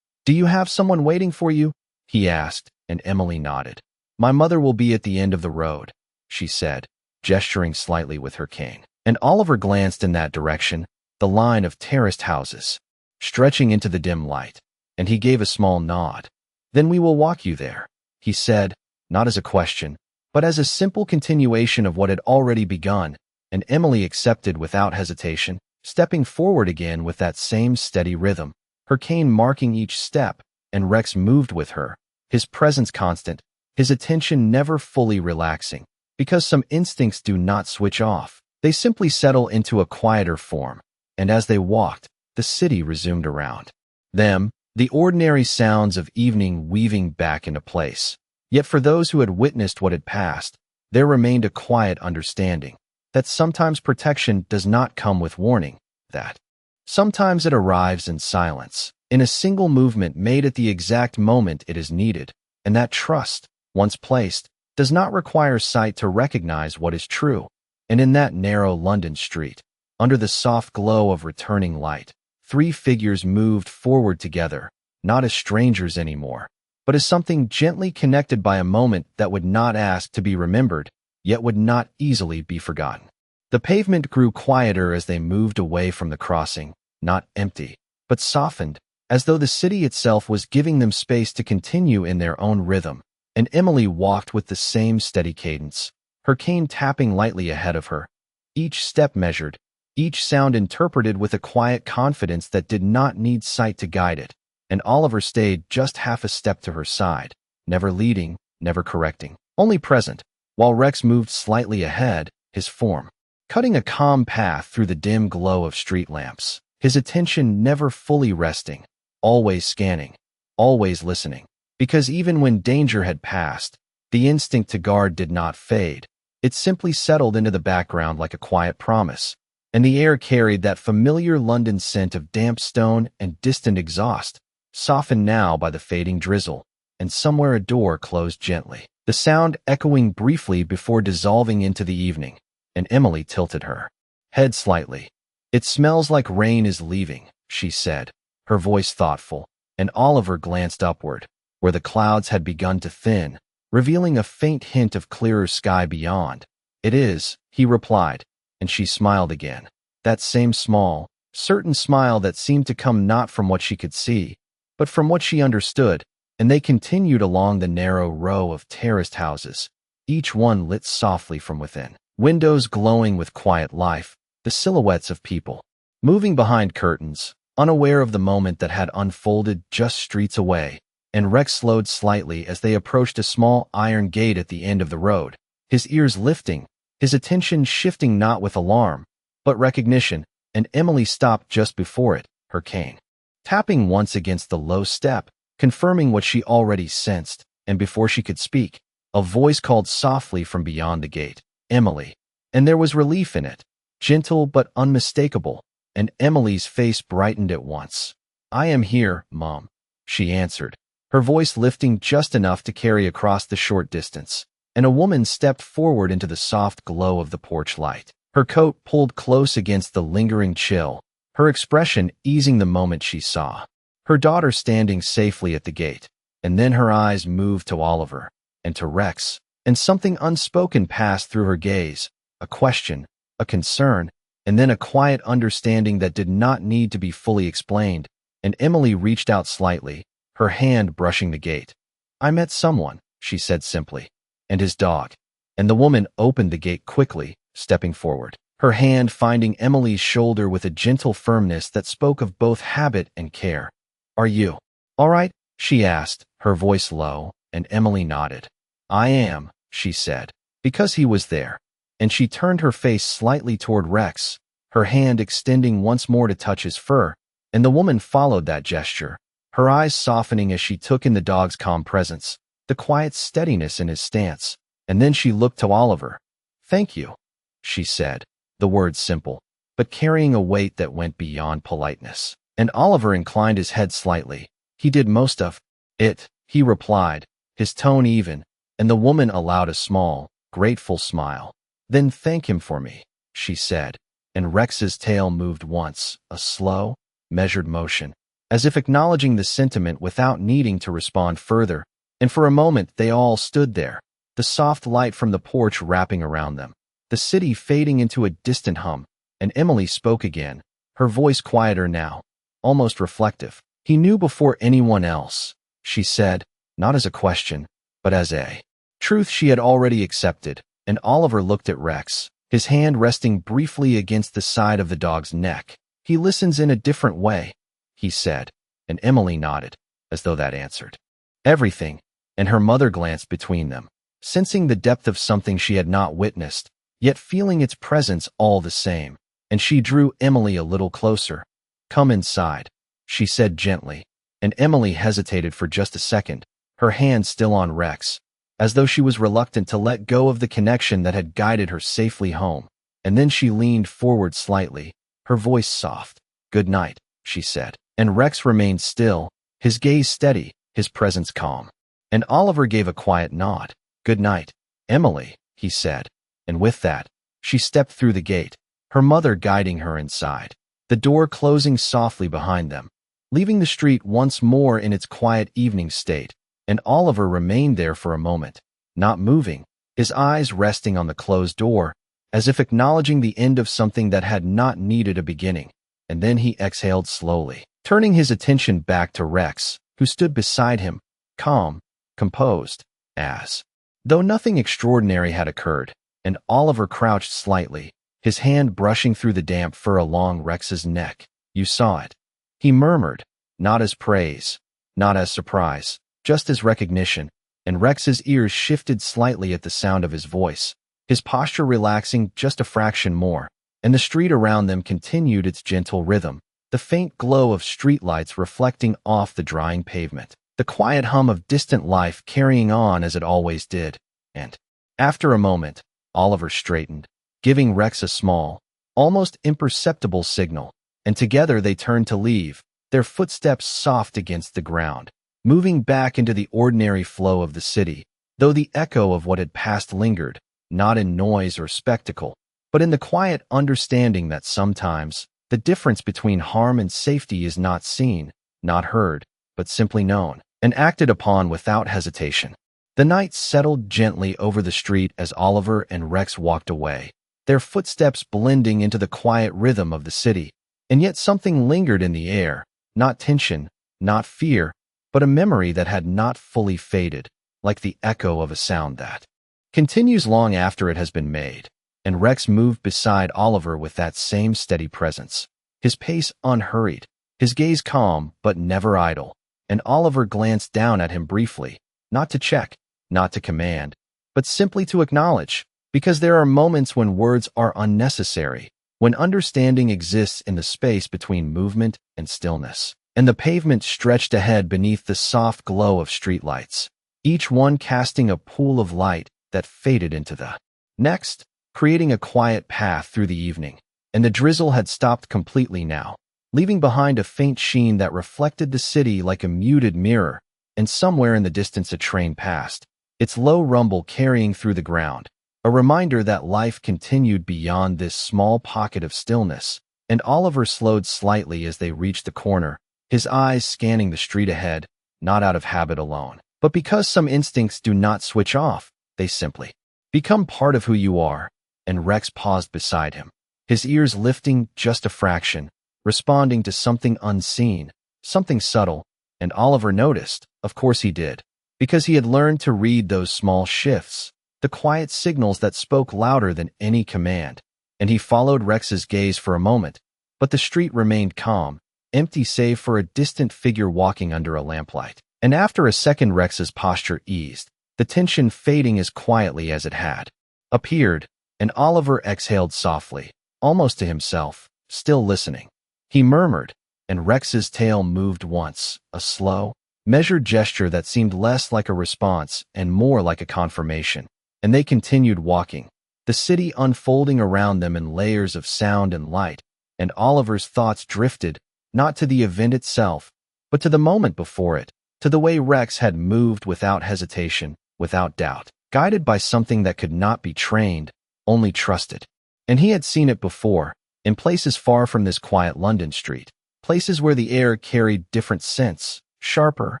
"Do you have someone waiting for you?" he asked, and Emily nodded. "My mother will be at the end of the road," she said, gesturing slightly with her cane. And Oliver glanced in that direction, the line of terraced houses, stretching into the dim light, and he gave a small nod. "Then we will walk you there," he said, not as a question, but as a simple continuation of what had already begun, and Emily accepted without hesitation, stepping forward again with that same steady rhythm, her cane marking each step, and Rex moved with her, his presence constant, his attention never fully relaxing, because some instincts do not switch off. They simply settle into a quieter form, and as they walked, the city resumed around them, the ordinary sounds of evening weaving back into place. Yet for those who had witnessed what had passed, there remained a quiet understanding that sometimes protection does not come with warning, that sometimes it arrives in silence, in a single movement made at the exact moment it is needed, and that trust, once placed, does not require sight to recognize what is true. And in that narrow London street, under the soft glow of returning light, three figures moved forward together, not as strangers anymore, but as something gently connected by a moment that would not ask to be remembered, yet would not easily be forgotten. The pavement grew quieter as they moved away from the crossing, not empty, but softened, as though the city itself was giving them space to continue in their own rhythm. And Emily walked with the same steady cadence, her cane tapping lightly ahead of her, each step measured, each sound interpreted with a quiet confidence that did not need sight to guide it. And Oliver stayed just half a step to her side, never leading, never correcting, only present, while Rex moved slightly ahead, his form cutting a calm path through the dim glow of street lamps, his attention never fully resting, always scanning, always listening, because even when danger had passed, the instinct to guard did not fade. It simply settled into the background like a quiet promise, and the air carried that familiar London scent of damp stone and distant exhaust, softened now by the fading drizzle, and somewhere a door closed gently, the sound echoing briefly before dissolving into the evening, and Emily tilted her head slightly. "It smells like rain is leaving," she said, her voice thoughtful, and Oliver glanced upward, where the clouds had begun to thin, revealing a faint hint of clearer sky beyond. "It is," he replied, and she smiled again, that same small, certain smile that seemed to come not from what she could see, but from what she understood, and they continued along the narrow row of terraced houses, each one lit softly from within, windows glowing with quiet life, the silhouettes of people moving behind curtains, unaware of the moment that had unfolded just streets away. And Rex slowed slightly as they approached a small iron gate at the end of the road, his ears lifting, his attention shifting not with alarm, but recognition, and Emily stopped just before it, her cane tapping once against the low step, confirming what she already sensed, and before she could speak, a voice called softly from beyond the gate, "Emily." And there was relief in it, gentle but unmistakable, and Emily's face brightened at once. "I am here, Mom," she answered, her voice lifting just enough to carry across the short distance. and a woman stepped forward into the soft glow of the porch light. Her coat pulled close against the lingering chill, her expression easing the moment she saw her daughter standing safely at the gate. And then her eyes moved to Oliver, and to Rex, and something unspoken passed through her gaze, a question, a concern, and then a quiet understanding that did not need to be fully explained, and Emily reached out slightly, her hand brushing the gate. "I met someone," she said simply, "and his dog." And the woman opened the gate quickly, stepping forward, her hand finding Emily's shoulder with a gentle firmness that spoke of both habit and care. "Are you all right?" she asked, her voice low, and Emily nodded. "I am," she said, because he was there. And she turned her face slightly toward Rex, her hand extending once more to touch his fur, and the woman followed that gesture, her eyes softening as she took in the dog's calm presence, the quiet steadiness in his stance. And then she looked to Oliver. "Thank you," she said, the words simple, but carrying a weight that went beyond politeness. And Oliver inclined his head slightly. "He did most of it," he replied, his tone even, and the woman allowed a small, grateful smile. "Then thank him for me," she said, and Rex's tail moved once, a slow, measured motion, as if acknowledging the sentiment without needing to respond further, and for a moment they all stood there, the soft light from the porch wrapping around them, the city fading into a distant hum, and Emily spoke again, her voice quieter now, almost reflective. "He knew before anyone else," she said, not as a question, but as a truth she had already accepted, and Oliver looked at Rex, his hand resting briefly against the side of the dog's neck. "He listens in a different way," he said, and Emily nodded, as though that answered everything, and her mother glanced between them, sensing the depth of something she had not witnessed, yet feeling its presence all the same, and she drew Emily a little closer. "Come inside," she said gently, and Emily hesitated for just a second, her hand still on Rex, as though she was reluctant to let go of the connection that had guided her safely home. And then she leaned forward slightly, her voice soft. "Good night," she said, and Rex remained still, his gaze steady, his presence calm. And Oliver gave a quiet nod. "Good night, Emily," he said, and with that, she stepped through the gate, her mother guiding her inside, the door closing softly behind them, leaving the street once more in its quiet evening state. And Oliver remained there for a moment, not moving, his eyes resting on the closed door, as if acknowledging the end of something that had not needed a beginning. And then he exhaled slowly, turning his attention back to Rex, who stood beside him, calm, composed, as though nothing extraordinary had occurred. And Oliver crouched slightly, his hand brushing through the damp fur along Rex's neck. "You saw it," he murmured, not as praise, not as surprise, just as recognition, and Rex's ears shifted slightly at the sound of his voice, his posture relaxing just a fraction more, and the street around them continued its gentle rhythm, the faint glow of streetlights reflecting off the drying pavement, the quiet hum of distant life carrying on as it always did. And after a moment, Oliver straightened, giving Rex a small, almost imperceptible signal, and together they turned to leave, their footsteps soft against the ground, moving back into the ordinary flow of the city, though the echo of what had passed lingered, not in noise or spectacle, but in the quiet understanding that sometimes the difference between harm and safety is not seen, not heard, but simply known, and acted upon without hesitation. The night settled gently over the street as Oliver and Rex walked away, their footsteps blending into the quiet rhythm of the city, and yet something lingered in the air, not tension, not fear, but a memory that had not fully faded, like the echo of a sound that continues long after it has been made. And Rex moved beside Oliver with that same steady presence, his pace unhurried, his gaze calm but never idle, and Oliver glanced down at him briefly, not to check, not to command, but simply to acknowledge, because there are moments when words are unnecessary, when understanding exists in the space between movement and stillness. And the pavement stretched ahead beneath the soft glow of streetlights, each one casting a pool of light that faded into the next, creating a quiet path through the evening. And the drizzle had stopped completely now, leaving behind a faint sheen that reflected the city like a muted mirror, and somewhere in the distance a train passed, its low rumble carrying through the ground, a reminder that life continued beyond this small pocket of stillness. And Oliver slowed slightly as they reached the corner, his eyes scanning the street ahead, not out of habit alone, but because some instincts do not switch off, they simply become part of who you are. And Rex paused beside him, his ears lifting just a fraction, responding to something unseen, something subtle, and Oliver noticed, of course he did, because he had learned to read those small shifts, the quiet signals that spoke louder than any command. And he followed Rex's gaze for a moment, but the street remained calm, empty save for a distant figure walking under a lamplight. And after a second Rex's posture eased, the tension fading as quietly as it had appeared, and Oliver exhaled softly, almost to himself, still listening. He murmured, and Rex's tail moved once, a slow, measured gesture that seemed less like a response and more like a confirmation. And they continued walking, the city unfolding around them in layers of sound and light, and Oliver's thoughts drifted, not to the event itself, but to the moment before it, to the way Rex had moved without hesitation, without doubt, guided by something that could not be trained, only trusted. And he had seen it before, in places far from this quiet London street, places where the air carried different scents, sharper,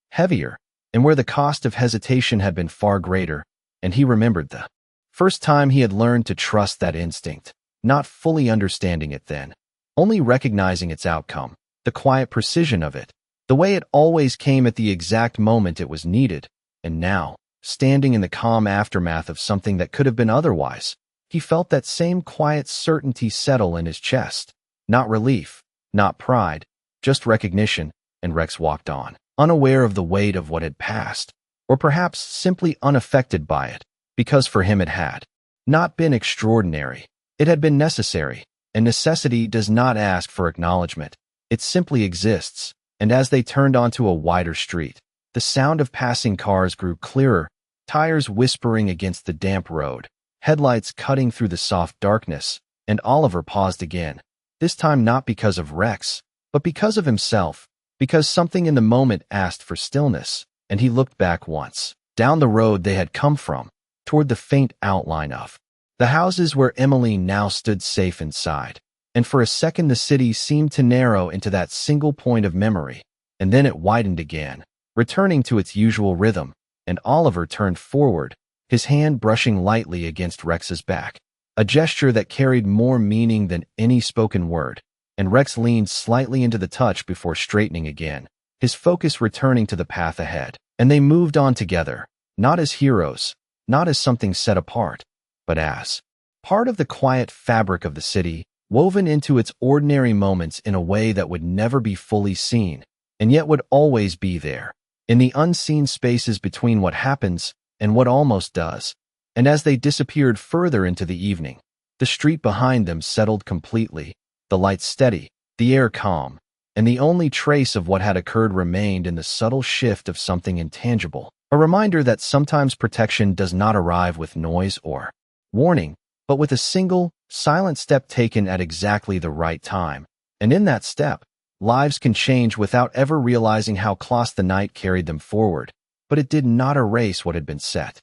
heavier, and where the cost of hesitation had been far greater, and he remembered the first time he had learned to trust that instinct, not fully understanding it then, only recognizing its outcome, the quiet precision of it, the way it always came at the exact moment it was needed. And now, standing in the calm aftermath of something that could have been otherwise, he felt that same quiet certainty settle in his chest. Not relief, not pride, just recognition. And Rex walked on, unaware of the weight of what had passed, or perhaps simply unaffected by it, because for him it had not been extraordinary. It had been necessary, and necessity does not ask for acknowledgement. It simply exists. And as they turned onto a wider street, the sound of passing cars grew clearer, tires whispering against the damp road, headlights cutting through the soft darkness, and Oliver paused again, this time not because of Rex, but because of himself, because something in the moment asked for stillness. And he looked back once, down the road they had come from, toward the faint outline of the houses where Emmeline now stood safe inside. And for a second the city seemed to narrow into that single point of memory, and then it widened again, returning to its usual rhythm, and Oliver turned forward, his hand brushing lightly against Rex's back, a gesture that carried more meaning than any spoken word. And Rex leaned slightly into the touch before straightening again, his focus returning to the path ahead. And they moved on together, not as heroes, not as something set apart, but as part of the quiet fabric of the city, woven into its ordinary moments in a way that would never be fully seen, and yet would always be there, in the unseen spaces between what happens and what almost does. And as they disappeared further into the evening, the street behind them settled completely, the lights steady, the air calm, and the only trace of what had occurred remained in the subtle shift of something intangible, a reminder that sometimes protection does not arrive with noise or warning, but with a single, silent step taken at exactly the right time. And in that step, lives can change without ever realizing how close the night carried them forward, but it did not erase what had been set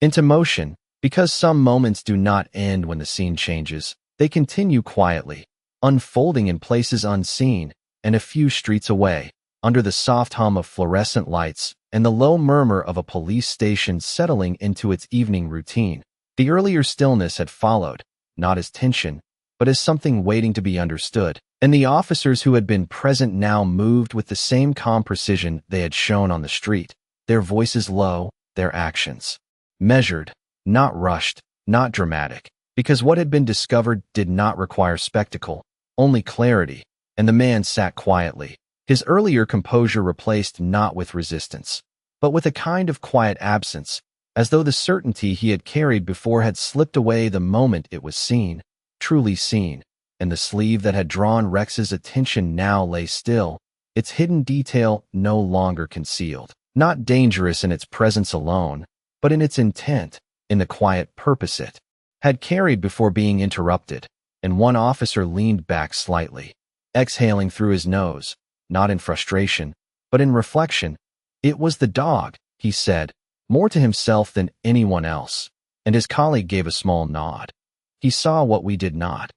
into motion, because some moments do not end when the scene changes. They continue quietly, unfolding in places unseen, and a few streets away, under the soft hum of fluorescent lights and the low murmur of a police station settling into its evening routine. The earlier stillness had followed, not as tension, but as something waiting to be understood, and the officers who had been present now moved with the same calm precision they had shown on the street, their voices low, their actions measured, not rushed, not dramatic, because what had been discovered did not require spectacle, only clarity. And the man sat quietly, his earlier composure replaced not with resistance, but with a kind of quiet absence, as though the certainty he had carried before had slipped away the moment it was seen, truly seen. And the sleeve that had drawn Rex's attention now lay still, its hidden detail no longer concealed, not dangerous in its presence alone, but in its intent, in the quiet purpose it had carried before being interrupted. And one officer leaned back slightly, exhaling through his nose, not in frustration, but in reflection. "It was the dog," he said, more to himself than anyone else, and his colleague gave a small nod. He saw what we did not.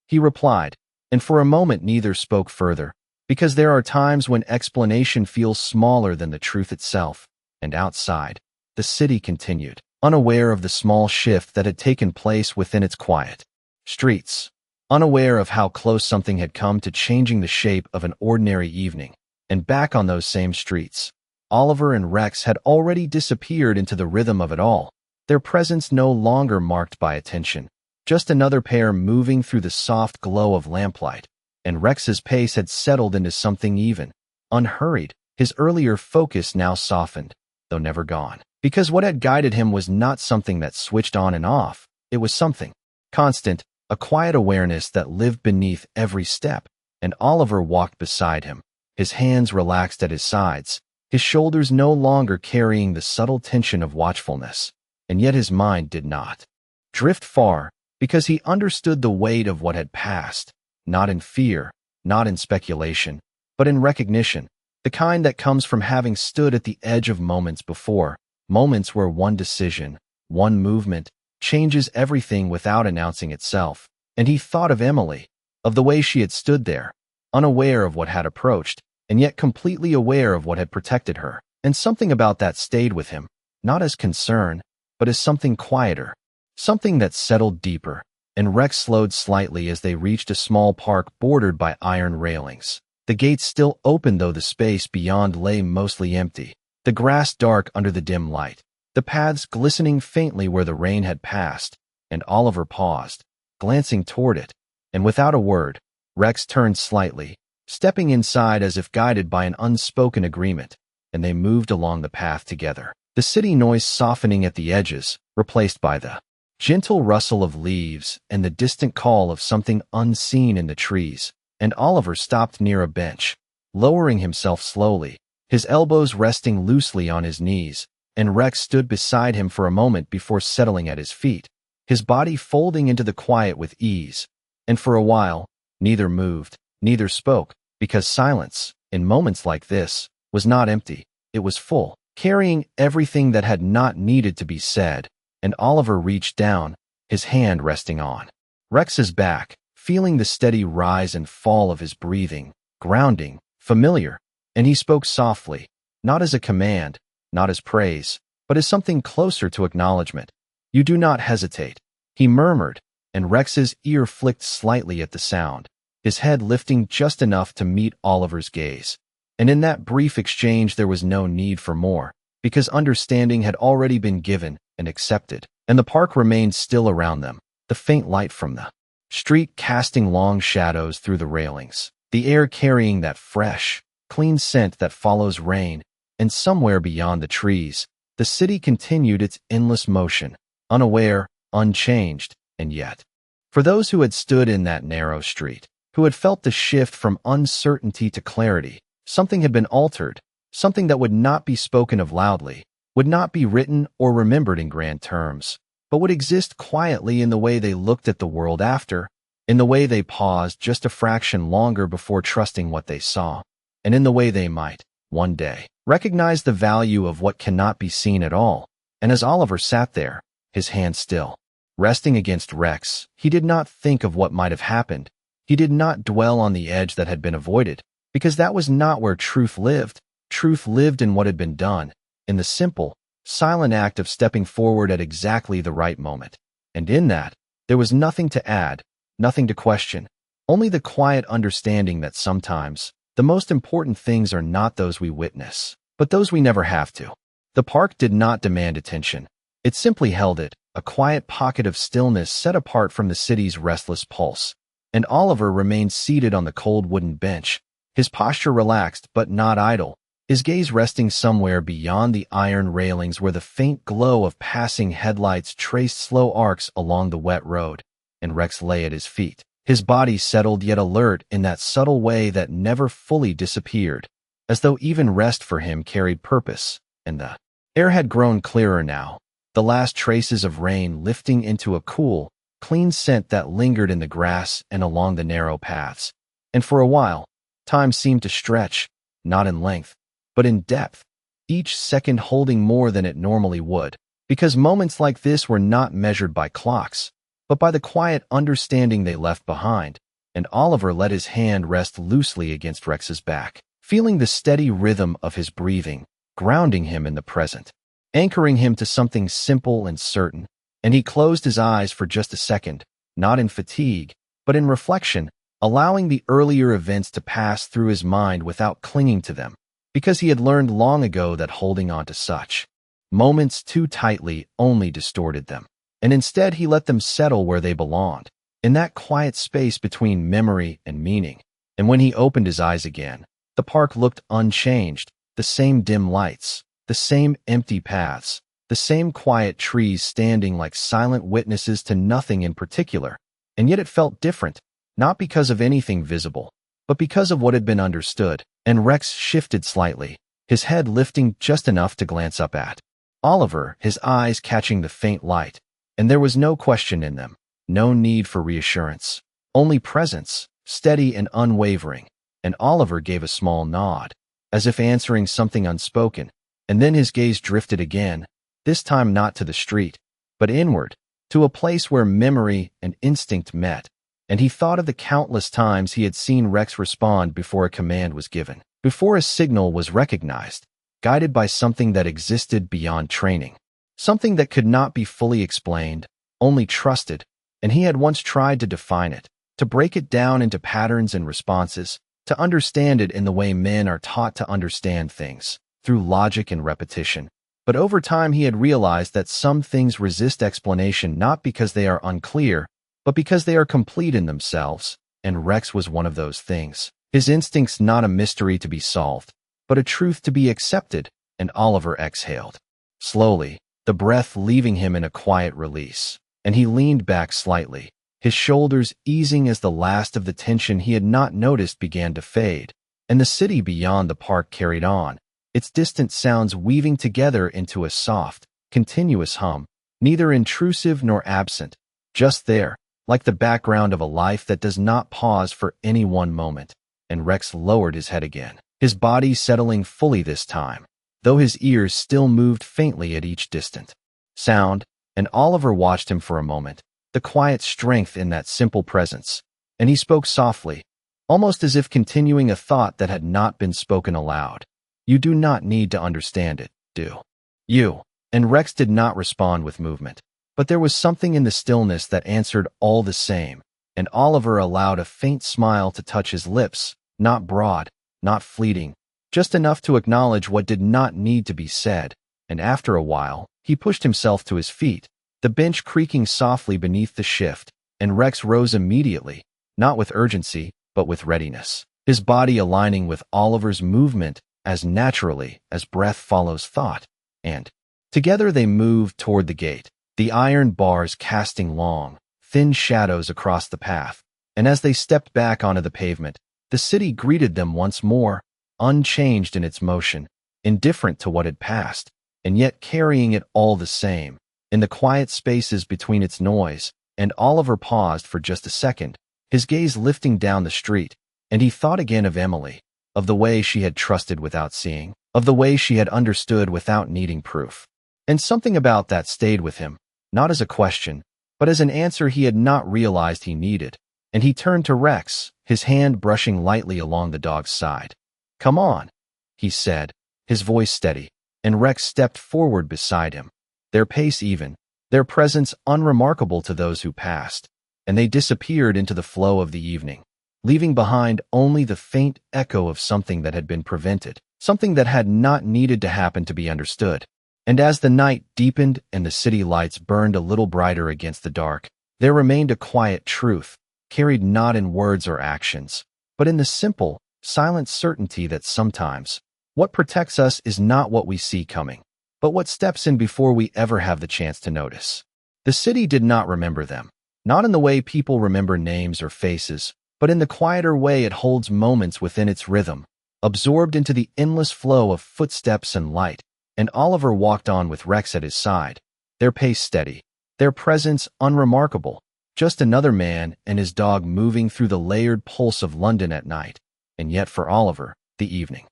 He replied, and for a moment neither spoke further, because there are times when explanation feels smaller than the truth itself. And outside, the city continued, unaware of the small shift that had taken place within its quiet streets, unaware of how close something had come to changing the shape of an ordinary evening. And back on those same streets, Oliver and Rex had already disappeared into the rhythm of it all, their presence no longer marked by attention, just another pair moving through the soft glow of lamplight. And Rex's pace had settled into something even, unhurried, his earlier focus now softened, though never gone. Because what had guided him was not something that switched on and off, it was something constant, a quiet awareness that lived beneath every step. And Oliver walked beside him, his hands relaxed at his sides, his shoulders no longer carrying the subtle tension of watchfulness. And yet his mind did not drift far, because he understood the weight of what had passed, not in fear, not in speculation, but in recognition, the kind that comes from having stood at the edge of moments before, moments where one decision, one movement, changes everything without announcing itself. And he thought of Emily, of the way she had stood there, unaware of what had approached, and yet completely aware of what had protected her. And something about that stayed with him, not as concern, but as something quieter, something that settled deeper. And Rex slowed slightly as they reached a small park bordered by iron railings. The gates still open, though the space beyond lay mostly empty, the grass dark under the dim light, the paths glistening faintly where the rain had passed. And Oliver paused, glancing toward it, and without a word, Rex turned slightly, stepping inside as if guided by an unspoken agreement, and they moved along the path together, the city noise softening at the edges, replaced by the gentle rustle of leaves and the distant call of something unseen in the trees. And Oliver stopped near a bench, lowering himself slowly, his elbows resting loosely on his knees, and Rex stood beside him for a moment before settling at his feet, his body folding into the quiet with ease. And for a while, neither moved, neither spoke, because silence, in moments like this, was not empty, it was full, carrying everything that had not needed to be said. And Oliver reached down, his hand resting on Rex's back, feeling the steady rise and fall of his breathing, grounding, familiar. And he spoke softly, not as a command, not as praise, but as something closer to acknowledgement. "You do not hesitate," he murmured, and Rex's ear flicked slightly at the sound, his head lifting just enough to meet Oliver's gaze. And in that brief exchange there was no need for more, because understanding had already been given and accepted. And the park remained still around them, the faint light from the street casting long shadows through the railings, the air carrying that fresh, clean scent that follows rain. And somewhere beyond the trees, the city continued its endless motion, unaware, unchanged. And yet, for those who had stood in that narrow street, who had felt the shift from uncertainty to clarity, something had been altered, something that would not be spoken of loudly, would not be written or remembered in grand terms, but would exist quietly in the way they looked at the world after, in the way they paused just a fraction longer before trusting what they saw, and in the way they might, one day, recognize the value of what cannot be seen at all. And as Oliver sat there, his hand still resting against Rex, he did not think of what might have happened. He did not dwell on the edge that had been avoided, because that was not where truth lived. Truth lived in what had been done, in the simple, silent act of stepping forward at exactly the right moment. And in that, there was nothing to add, nothing to question, only the quiet understanding that sometimes the most important things are not those we witness, but those we never have to. The park did not demand attention. It simply held it, a quiet pocket of stillness set apart from the city's restless pulse. And Oliver remained seated on the cold wooden bench, his posture relaxed but not idle, his gaze resting somewhere beyond the iron railings where the faint glow of passing headlights traced slow arcs along the wet road. And Rex lay at his feet, his body settled yet alert in that subtle way that never fully disappeared, as though even rest for him carried purpose. And the air had grown clearer now, the last traces of rain lifting into a cool, clean scent that lingered in the grass and along the narrow paths. And for a while, time seemed to stretch, not in length, but in depth. each second holding more than it normally would, because moments like this were not measured by clocks, but by the quiet understanding they left behind, and Oliver let his hand rest loosely against Rex's back, feeling the steady rhythm of his breathing, grounding him in the present, anchoring him to something simple and certain, and he closed his eyes for just a second, not in fatigue, but in reflection, allowing the earlier events to pass through his mind without clinging to them, because he had learned long ago that holding on to such moments too tightly only distorted them, and instead he let them settle where they belonged, in that quiet space between memory and meaning. And when he opened his eyes again, the park looked unchanged, the same dim lights, the same empty paths, the same quiet trees standing like silent witnesses to nothing in particular, and yet it felt different, not because of anything visible, but because of what had been understood, and Rex shifted slightly, his head lifting just enough to glance up at Oliver, his eyes catching the faint light, and there was no question in them, no need for reassurance, only presence, steady and unwavering, and Oliver gave a small nod, as if answering something unspoken, and then his gaze drifted again, this time not to the street, but inward, to a place where memory and instinct met, and he thought of the countless times he had seen Rex respond before a command was given, before a signal was recognized, guided by something that existed beyond training, something that could not be fully explained, only trusted, and he had once tried to define it, to break it down into patterns and responses, to understand it in the way men are taught to understand things, through logic and repetition. But over time he had realized that some things resist explanation not because they are unclear, but because they are complete in themselves, and Rex was one of those things. His instincts not a mystery to be solved, but a truth to be accepted, and Oliver exhaled. Slowly, the breath leaving him in a quiet release, and he leaned back slightly, his shoulders easing as the last of the tension he had not noticed began to fade, and the city beyond the park carried on, its distant sounds weaving together into a soft, continuous hum, neither intrusive nor absent, just there, like the background of a life that does not pause for any one moment. And Rex lowered his head again, his body settling fully this time, though his ears still moved faintly at each distant sound, and Oliver watched him for a moment, the quiet strength in that simple presence, and he spoke softly, almost as if continuing a thought that had not been spoken aloud. You do not need to understand it, do you? And Rex did not respond with movement, but there was something in the stillness that answered all the same, and Oliver allowed a faint smile to touch his lips, not broad, not fleeting, just enough to acknowledge what did not need to be said, and after a while, he pushed himself to his feet, the bench creaking softly beneath the shift, and Rex rose immediately, not with urgency, but with readiness, his body aligning with Oliver's movement as naturally as breath follows thought, and together they moved toward the gate, the iron bars casting long, thin shadows across the path, and as they stepped back onto the pavement, the city greeted them once more, unchanged in its motion, indifferent to what had passed, and yet carrying it all the same, in the quiet spaces between its noise, and Oliver paused for just a second, his gaze lifting down the street, and he thought again of Emily, of the way she had trusted without seeing, of the way she had understood without needing proof. And something about that stayed with him, not as a question, but as an answer he had not realized he needed, and he turned to Rex, his hand brushing lightly along the dog's side. "Come on," he said, his voice steady, and Rex stepped forward beside him, their pace even, their presence unremarkable to those who passed, and they disappeared into the flow of the evening, leaving behind only the faint echo of something that had been prevented, something that had not needed to happen to be understood. And as the night deepened and the city lights burned a little brighter against the dark, there remained a quiet truth, carried not in words or actions, but in the simple, silent certainty that sometimes what protects us is not what we see coming, but what steps in before we ever have the chance to notice. The city did not remember them, not in the way people remember names or faces, but in the quieter way it holds moments within its rhythm, absorbed into the endless flow of footsteps and light. And Oliver walked on with Rex at his side, their pace steady, their presence unremarkable, just another man and his dog moving through the layered pulse of London at night. And yet for Oliver, the evening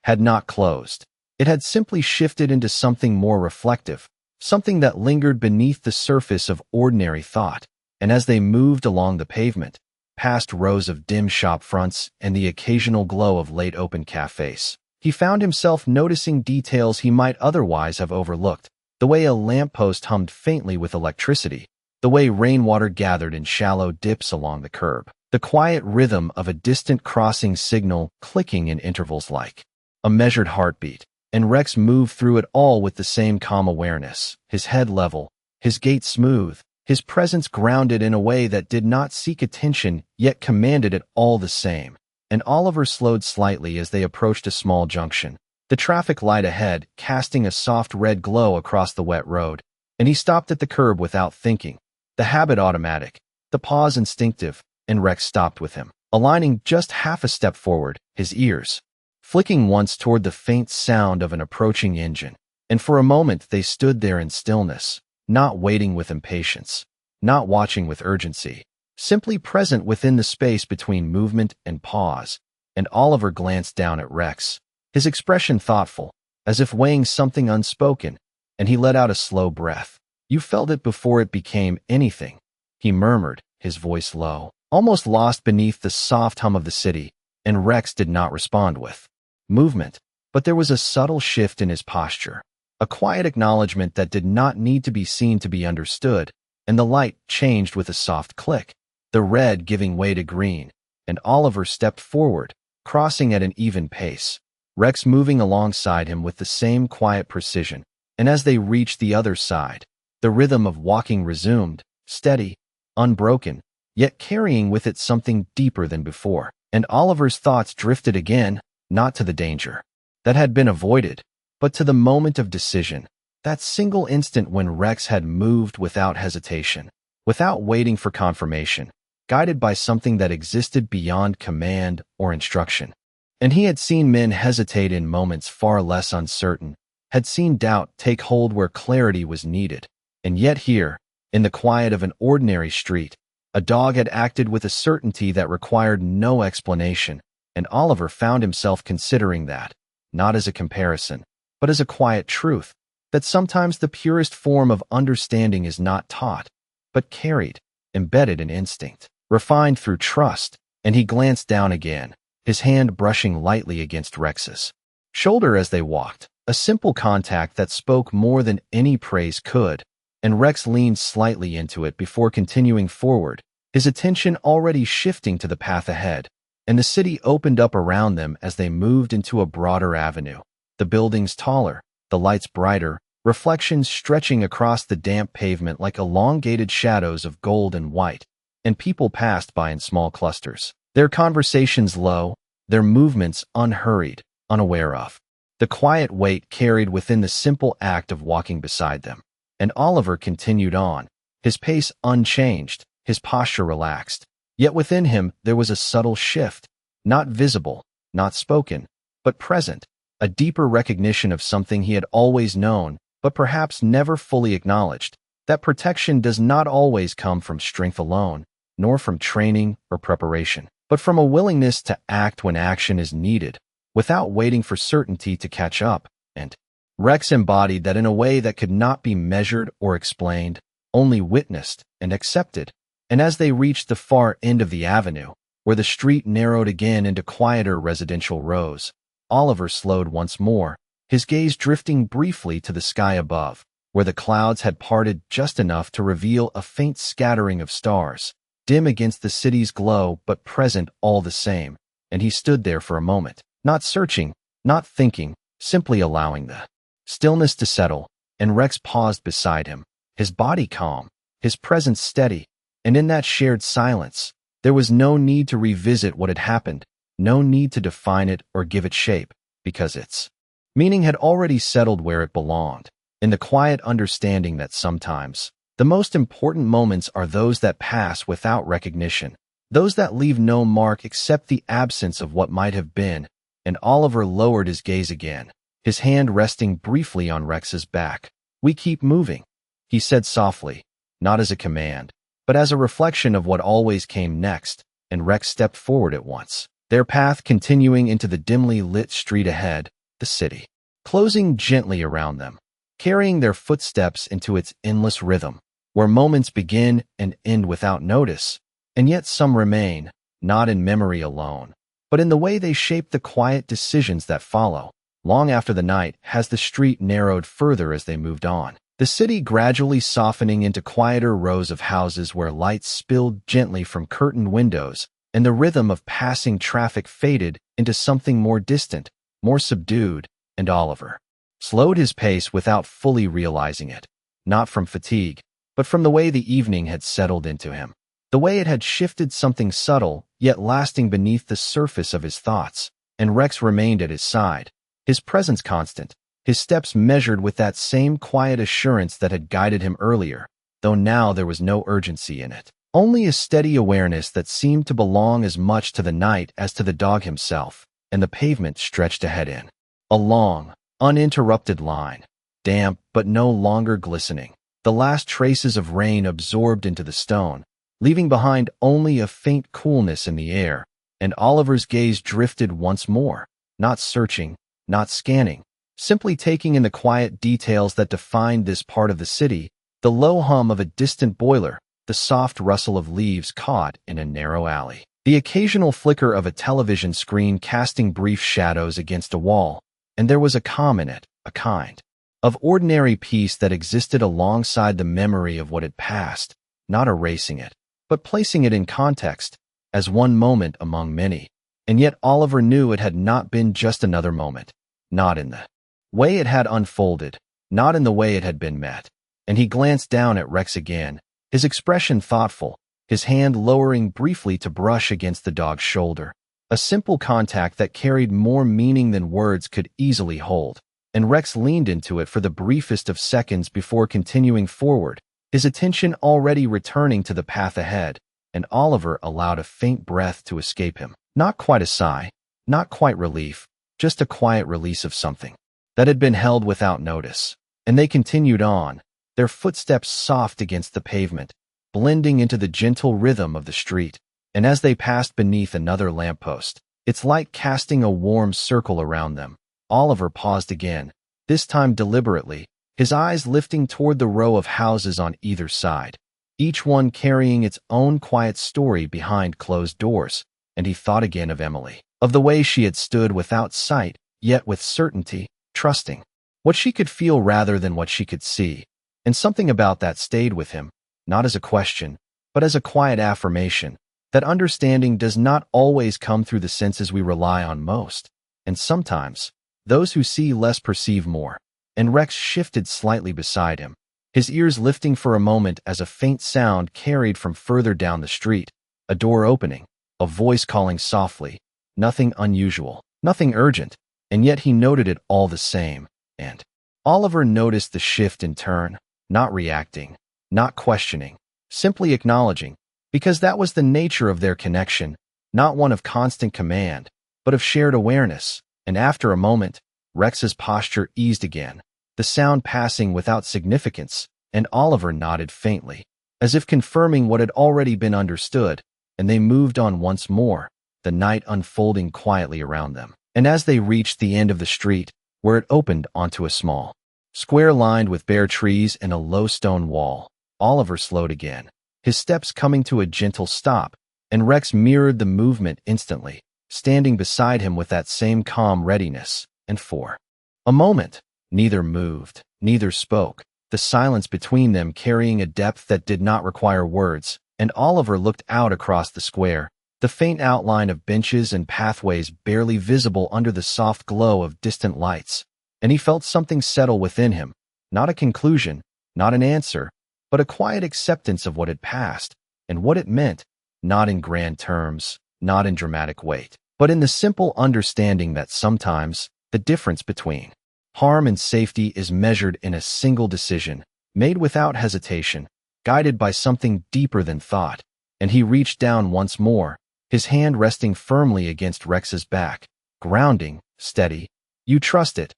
had not closed. It had simply shifted into something more reflective, something that lingered beneath the surface of ordinary thought. And as they moved along the pavement, past rows of dim shop fronts and the occasional glow of late-open cafes, he found himself noticing details he might otherwise have overlooked. The way a lamppost hummed faintly with electricity, the way rainwater gathered in shallow dips along the curb, the quiet rhythm of a distant crossing signal clicking in intervals like a measured heartbeat. And Rex moved through it all with the same calm awareness, his head level, his gait smooth, his presence grounded in a way that did not seek attention yet commanded it all the same. And Oliver slowed slightly as they approached a small junction, the traffic light ahead casting a soft red glow across the wet road, and he stopped at the curb without thinking, the habit automatic, the pause instinctive, and Rex stopped with him, aligning just half a step forward, his ears flicking once toward the faint sound of an approaching engine. And for a moment they stood there in stillness, not waiting with impatience, not watching with urgency, simply present within the space between movement and pause. And Oliver glanced down at Rex, his expression thoughtful, as if weighing something unspoken, and he let out a slow breath. "You felt it before it became anything," he murmured, his voice low, almost lost beneath the soft hum of the city. And Rex did not respond with movement, but there was a subtle shift in his posture, a quiet acknowledgement that did not need to be seen to be understood. And the light changed with a soft click, the red giving way to green, and Oliver stepped forward, crossing at an even pace, Rex moving alongside him with the same quiet precision. And as they reached the other side, the rhythm of walking resumed, steady, unbroken, yet carrying with it something deeper than before. And Oliver's thoughts drifted again, not to the danger that had been avoided, but to the moment of decision, that single instant when Rex had moved without hesitation, without waiting for confirmation, guided by something that existed beyond command or instruction. And he had seen men hesitate in moments far less uncertain, had seen doubt take hold where clarity was needed. And yet here, in the quiet of an ordinary street, a dog had acted with a certainty that required no explanation. And Oliver found himself considering that, not as a comparison, but as a quiet truth, that sometimes the purest form of understanding is not taught, but carried, embedded in instinct, refined through trust. And he glanced down again, his hand brushing lightly against Rex's shoulder as they walked, a simple contact that spoke more than any praise could. And Rex leaned slightly into it before continuing forward, his attention already shifting to the path ahead. And the city opened up around them as they moved into a broader avenue, the buildings taller, the lights brighter, reflections stretching across the damp pavement like elongated shadows of gold and white. And people passed by in small clusters, their conversations low, their movements unhurried, unaware of the quiet weight carried within the simple act of walking beside them. And Oliver continued on, his pace unchanged, his posture relaxed. Yet within him there was a subtle shift, not visible, not spoken, but present, a deeper recognition of something he had always known, but perhaps never fully acknowledged, that protection does not always come from strength alone, nor from training or preparation, but from a willingness to act when action is needed, without waiting for certainty to catch up. And Rex embodied that in a way that could not be measured or explained, only witnessed and accepted. And as they reached the far end of the avenue, where the street narrowed again into quieter residential rows, Oliver slowed once more, his gaze drifting briefly to the sky above, where the clouds had parted just enough to reveal a faint scattering of stars, dim against the city's glow but present all the same. And he stood there for a moment, not searching, not thinking, simply allowing the stillness to settle. And Rex paused beside him, his body calm, his presence steady. And in that shared silence, there was no need to revisit what had happened, no need to define it or give it shape, because its meaning had already settled where it belonged, in the quiet understanding that sometimes the most important moments are those that pass without recognition, those that leave no mark except the absence of what might have been. And Oliver lowered his gaze again, his hand resting briefly on Rex's back. "We keep moving," he said softly, not as a command, but as a reflection of what always came next. And Rex stepped forward at once, their path continuing into the dimly lit street ahead, the city closing gently around them, carrying their footsteps into its endless rhythm, where moments begin and end without notice, and yet some remain, not in memory alone, but in the way they shape the quiet decisions that follow. Long after the night has the street narrowed further as they moved on, the city gradually softening into quieter rows of houses where lights spilled gently from curtained windows, and the rhythm of passing traffic faded into something more distant, more subdued, and Oliver slowed his pace without fully realizing it, not from fatigue, but from the way the evening had settled into him, the way it had shifted something subtle, yet lasting beneath the surface of his thoughts. And Rex remained at his side, his presence constant, his steps measured with that same quiet assurance that had guided him earlier, though now there was no urgency in it. Only a steady awareness that seemed to belong as much to the night as to the dog himself, and the pavement stretched ahead in a long, uninterrupted line, damp but no longer glistening, the last traces of rain absorbed into the stone, leaving behind only a faint coolness in the air, and Oliver's gaze drifted once more, not searching, not scanning, simply taking in the quiet details that defined this part of the city, the low hum of a distant boiler, the soft rustle of leaves caught in a narrow alley, the occasional flicker of a television screen casting brief shadows against a wall, and there was a calm in it, a kind of ordinary peace that existed alongside the memory of what had passed, not erasing it, but placing it in context, as one moment among many. And yet Oliver knew it had not been just another moment, not in the way it had unfolded, not in the way it had been met. And he glanced down at Rex again, his expression thoughtful, his hand lowering briefly to brush against the dog's shoulder. A simple contact that carried more meaning than words could easily hold, and Rex leaned into it for the briefest of seconds before continuing forward, his attention already returning to the path ahead, and Oliver allowed a faint breath to escape him. Not quite a sigh, not quite relief, just a quiet release of something that had been held without notice. And they continued on, their footsteps soft against the pavement, blending into the gentle rhythm of the street. And as they passed beneath another lamppost, its light casting a warm circle around them, Oliver paused again, this time deliberately, his eyes lifting toward the row of houses on either side, each one carrying its own quiet story behind closed doors. And he thought again of Emily, of the way she had stood without sight, yet with certainty, trusting what she could feel rather than what she could see. And something about that stayed with him, not as a question, but as a quiet affirmation, that understanding does not always come through the senses we rely on most, and sometimes, those who see less perceive more. And Rex shifted slightly beside him, his ears lifting for a moment as a faint sound carried from further down the street, a door opening, a voice calling softly, nothing unusual, nothing urgent, and yet he noted it all the same. And Oliver noticed the shift in turn, not reacting, not questioning, simply acknowledging, because that was the nature of their connection, not one of constant command, but of shared awareness. And after a moment, Rex's posture eased again, the sound passing without significance, and Oliver nodded faintly, as if confirming what had already been understood, and they moved on once more, the night unfolding quietly around them. And as they reached the end of the street, where it opened onto a small square lined with bare trees and a low stone wall, Oliver slowed again, his steps coming to a gentle stop, and Rex mirrored the movement instantly, standing beside him with that same calm readiness. And for a moment, neither moved, neither spoke, the silence between them carrying a depth that did not require words. And Oliver looked out across the square, the faint outline of benches and pathways barely visible under the soft glow of distant lights, and he felt something settle within him, not a conclusion, not an answer, but a quiet acceptance of what had passed, and what it meant, not in grand terms, not in dramatic weight, but in the simple understanding that sometimes the difference between harm and safety is measured in a single decision, made without hesitation, guided by something deeper than thought. And he reached down once more, his hand resting firmly against Rex's back, grounding, steady. "You trust it,"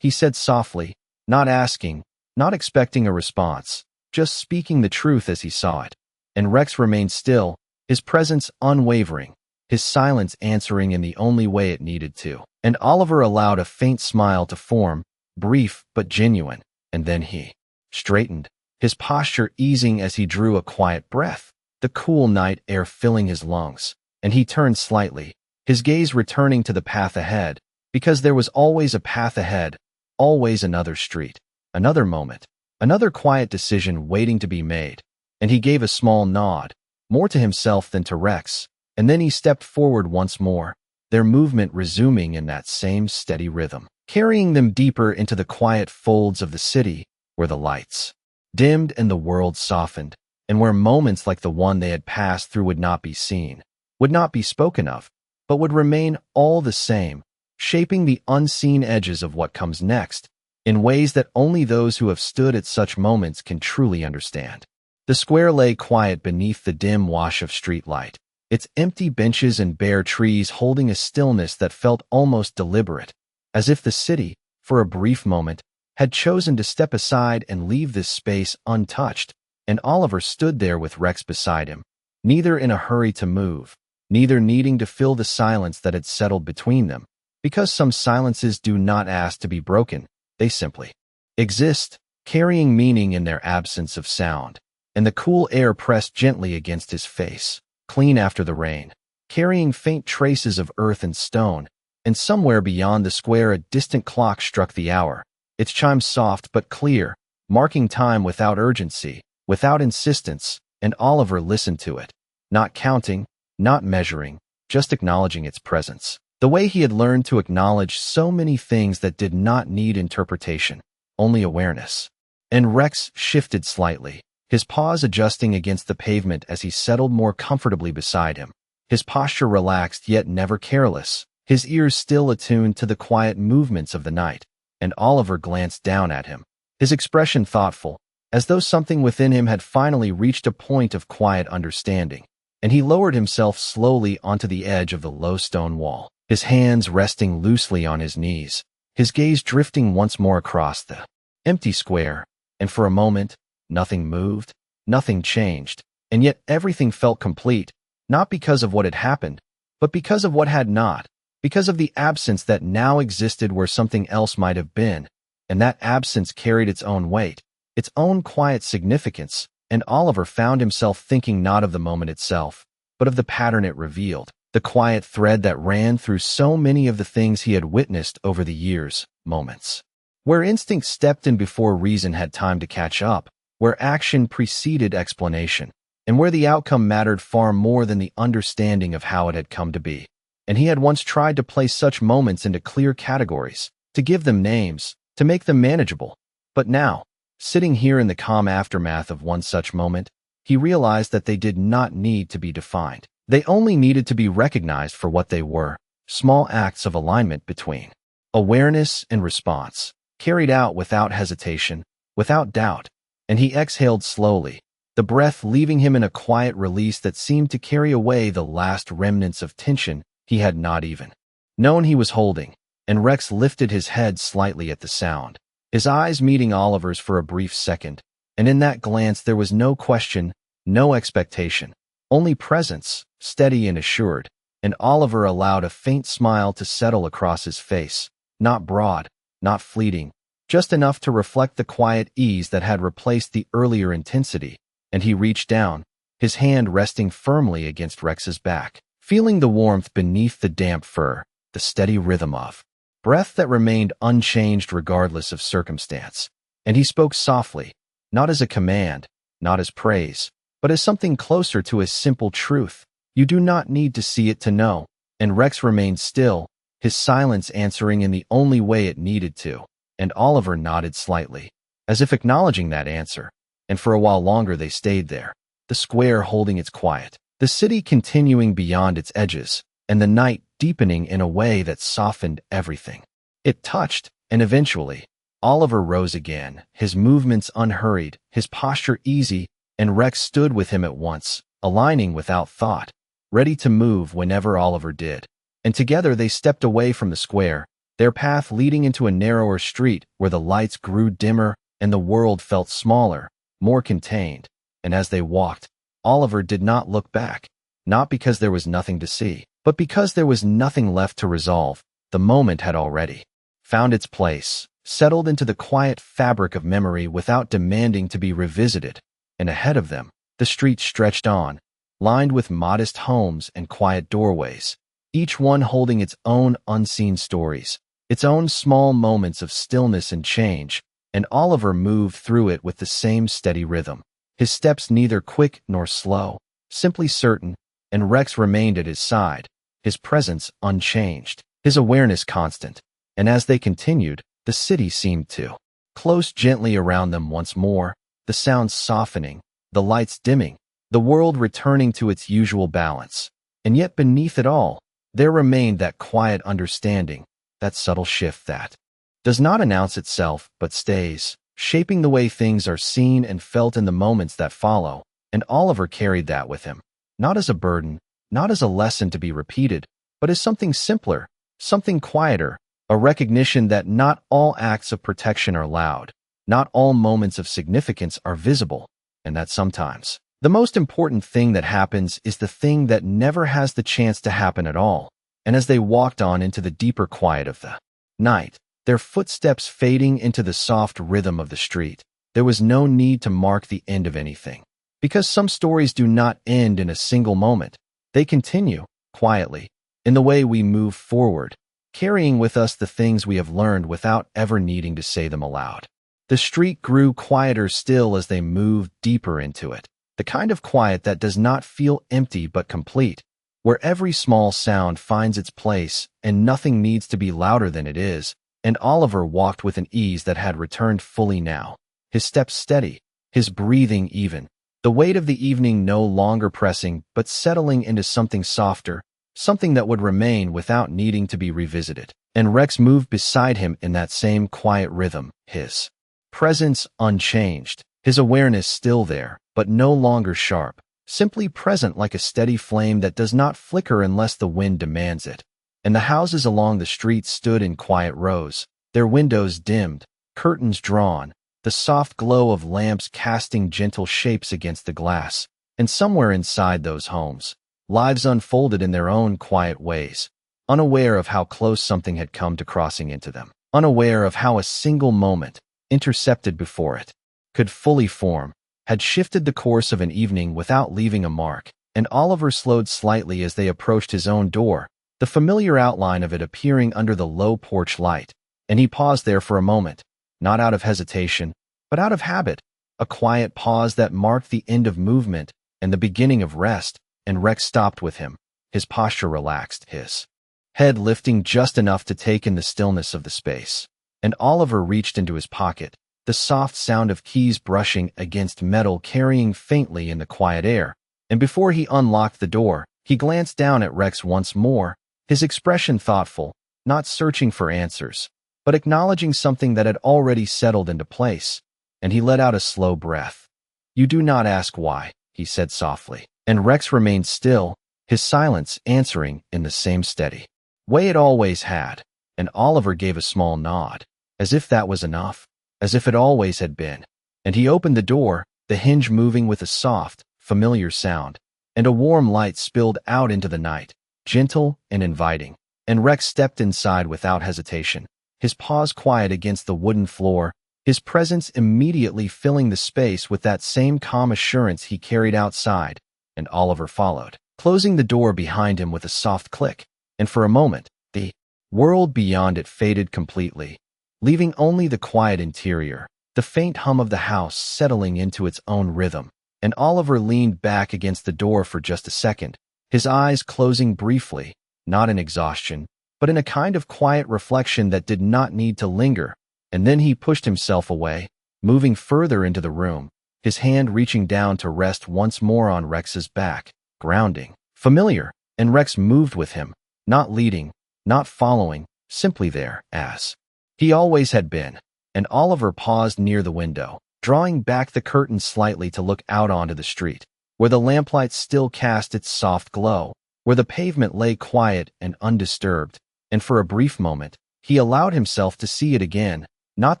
he said softly, not asking, not expecting a response, just speaking the truth as he saw it. And Rex remained still, his presence unwavering, his silence answering in the only way it needed to. And Oliver allowed a faint smile to form, brief but genuine, and then he straightened, his posture easing as he drew a quiet breath, the cool night air filling his lungs, and he turned slightly, his gaze returning to the path ahead, because there was always a path ahead, always another street, another moment, another quiet decision waiting to be made, and he gave a small nod, more to himself than to Rex, and then he stepped forward once more, their movement resuming in that same steady rhythm, carrying them deeper into the quiet folds of the city where the lights dimmed and the world softened, and where moments like the one they had passed through would not be seen, would not be spoken of, but would remain all the same, shaping the unseen edges of what comes next, in ways that only those who have stood at such moments can truly understand. The square lay quiet beneath the dim wash of street light, its empty benches and bare trees holding a stillness that felt almost deliberate, as if the city, for a brief moment, had chosen to step aside and leave this space untouched, and Oliver stood there with Rex beside him, neither in a hurry to move, neither needing to fill the silence that had settled between them, because some silences do not ask to be broken, they simply exist, carrying meaning in their absence of sound, and the cool air pressed gently against his face, clean after the rain, carrying faint traces of earth and stone, and somewhere beyond the square a distant clock struck the hour, its chimes soft but clear, marking time without urgency, without insistence, and Oliver listened to it, not counting, not measuring, just acknowledging its presence, the way he had learned to acknowledge so many things that did not need interpretation, only awareness. And Rex shifted slightly, his paws adjusting against the pavement as he settled more comfortably beside him, his posture relaxed yet never careless, his ears still attuned to the quiet movements of the night, and Oliver glanced down at him, his expression thoughtful, as though something within him had finally reached a point of quiet understanding, and he lowered himself slowly onto the edge of the low stone wall, his hands resting loosely on his knees, his gaze drifting once more across the empty square, and for a moment, nothing moved, nothing changed, and yet everything felt complete, not because of what had happened, but because of what had not, because of the absence that now existed where something else might have been, and that absence carried its own weight, its own quiet significance, and Oliver found himself thinking not of the moment itself, but of the pattern it revealed, the quiet thread that ran through so many of the things he had witnessed over the years, moments where instinct stepped in before reason had time to catch up, where action preceded explanation, and where the outcome mattered far more than the understanding of how it had come to be. And he had once tried to place such moments into clear categories, to give them names, to make them manageable. But now, sitting here in the calm aftermath of one such moment, he realized that they did not need to be defined. They only needed to be recognized for what they were, small acts of alignment between awareness and response, carried out without hesitation, without doubt, and he exhaled slowly, the breath leaving him in a quiet release that seemed to carry away the last remnants of tension he had not even known he was holding, and Rex lifted his head slightly at the sound, his eyes meeting Oliver's for a brief second, and in that glance there was no question, no expectation, only presence, steady and assured, and Oliver allowed a faint smile to settle across his face, not broad, not fleeting, just enough to reflect the quiet ease that had replaced the earlier intensity, and he reached down, his hand resting firmly against Rex's back, feeling the warmth beneath the damp fur, the steady rhythm of breath that remained unchanged regardless of circumstance. And he spoke softly, not as a command, not as praise, but as something closer to a simple truth. You do not need to see it to know. And Rex remained still, his silence answering in the only way it needed to, and Oliver nodded slightly, as if acknowledging that answer, and for a while longer they stayed there, the square holding its quiet, the city continuing beyond its edges, and the night deepening in a way that softened everything it touched, and eventually, Oliver rose again, his movements unhurried, his posture easy, and Rex stood with him at once, aligning without thought, ready to move whenever Oliver did. And together they stepped away from the square, their path leading into a narrower street where the lights grew dimmer and the world felt smaller, more contained. And as they walked, Oliver did not look back, not because there was nothing to see, but because there was nothing left to resolve. The moment had already found its place, settled into the quiet fabric of memory without demanding to be revisited, and ahead of them, the street stretched on, lined with modest homes and quiet doorways, each one holding its own unseen stories, its own small moments of stillness and change, and Oliver moved through it with the same steady rhythm, his steps neither quick nor slow, simply certain, and Rex remained at his side, his presence unchanged, his awareness constant, and as they continued, the city seemed to close gently around them once more, the sounds softening, the lights dimming, the world returning to its usual balance. And yet beneath it all, there remained that quiet understanding, that subtle shift that does not announce itself but stays, shaping the way things are seen and felt in the moments that follow, and Oliver carried that with him, not as a burden, not as a lesson to be repeated, but as something simpler, something quieter, a recognition that not all acts of protection are loud, not all moments of significance are visible, and that sometimes the most important thing that happens is the thing that never has the chance to happen at all. And as they walked on into the deeper quiet of the night, their footsteps fading into the soft rhythm of the street, there was no need to mark the end of anything. Because some stories do not end in a single moment. They continue, quietly, in the way we move forward, carrying with us the things we have learned without ever needing to say them aloud. The street grew quieter still as they moved deeper into it, the kind of quiet that does not feel empty but complete, where every small sound finds its place and nothing needs to be louder than it is, and Oliver walked with an ease that had returned fully now, his steps steady, his breathing even, the weight of the evening no longer pressing but settling into something softer, something that would remain without needing to be revisited. And Rex moved beside him in that same quiet rhythm, his presence unchanged, his awareness still there, but no longer sharp, simply present like a steady flame that does not flicker unless the wind demands it. And the houses along the street stood in quiet rows, their windows dimmed, curtains drawn, the soft glow of lamps casting gentle shapes against the glass. And somewhere inside those homes, lives unfolded in their own quiet ways, unaware of how close something had come to crossing into them, unaware of how a single moment, intercepted before it, could fully form, had shifted the course of an evening without leaving a mark. And Oliver slowed slightly as they approached his own door, the familiar outline of it appearing under the low porch light, and he paused there for a moment, not out of hesitation, but out of habit, a quiet pause that marked the end of movement and the beginning of rest. And Rex stopped with him, his posture relaxed, his head lifting just enough to take in the stillness of the space. And Oliver reached into his pocket, the soft sound of keys brushing against metal carrying faintly in the quiet air. And before he unlocked the door, he glanced down at Rex once more, his expression thoughtful, not searching for answers, but acknowledging something that had already settled into place. And he let out a slow breath. "You do not ask why," he said softly. And Rex remained still, his silence answering in the same steady way it always had. And Oliver gave a small nod, as if that was enough, as if it always had been. And he opened the door, the hinge moving with a soft, familiar sound, and a warm light spilled out into the night, gentle and inviting. And Rex stepped inside without hesitation, his paws quiet against the wooden floor, his presence immediately filling the space with that same calm assurance he carried outside. And Oliver followed, closing the door behind him with a soft click. And for a moment, the world beyond it faded completely, leaving only the quiet interior, the faint hum of the house settling into its own rhythm. And Oliver leaned back against the door for just a second, his eyes closing briefly, not in exhaustion, but in a kind of quiet reflection that did not need to linger. And then he pushed himself away, moving further into the room, his hand reaching down to rest once more on Rex's back, grounding, familiar, and Rex moved with him, not leading, not following, simply there, as he always had been. And Oliver paused near the window, drawing back the curtain slightly to look out onto the street, where the lamplight still cast its soft glow, where the pavement lay quiet and undisturbed. And for a brief moment, he allowed himself to see it again, not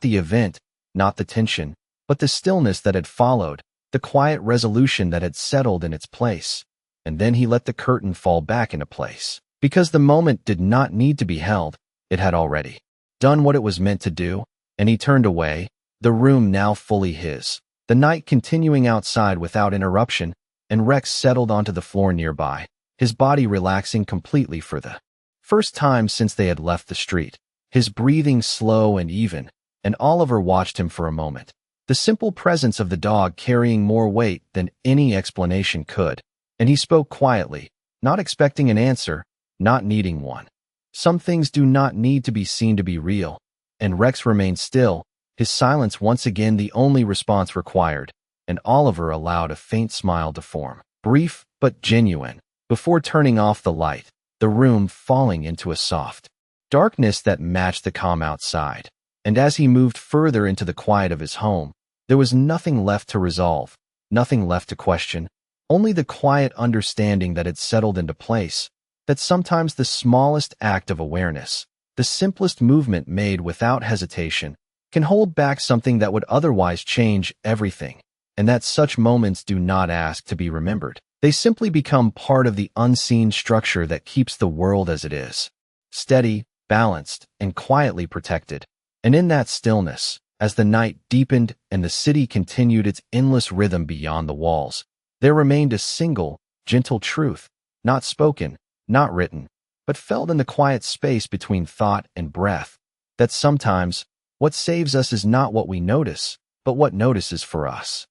the event, not the tension, but the stillness that had followed, the quiet resolution that had settled in its place. And then he let the curtain fall back into place, because the moment did not need to be held, it had already done what it was meant to do, and he turned away, the room now fully his. The night continuing outside without interruption, and Rex settled onto the floor nearby, his body relaxing completely for the first time since they had left the street. His breathing slow and even, and Oliver watched him for a moment. The simple presence of the dog carrying more weight than any explanation could, and he spoke quietly, not expecting an answer, not needing one. Some things do not need to be seen to be real, and Rex remained still, his silence once again the only response required, and Oliver allowed a faint smile to form, brief but genuine, before turning off the light, the room falling into a soft darkness that matched the calm outside. And as he moved further into the quiet of his home, there was nothing left to resolve, nothing left to question, only the quiet understanding that had settled into place, that sometimes the smallest act of awareness, the simplest movement made without hesitation, can hold back something that would otherwise change everything, and that such moments do not ask to be remembered. They simply become part of the unseen structure that keeps the world as it is, steady, balanced, and quietly protected. And in that stillness, as the night deepened and the city continued its endless rhythm beyond the walls, there remained a single, gentle truth, not spoken, not written, but felt in the quiet space between thought and breath, that sometimes what saves us is not what we notice, but what notices for us.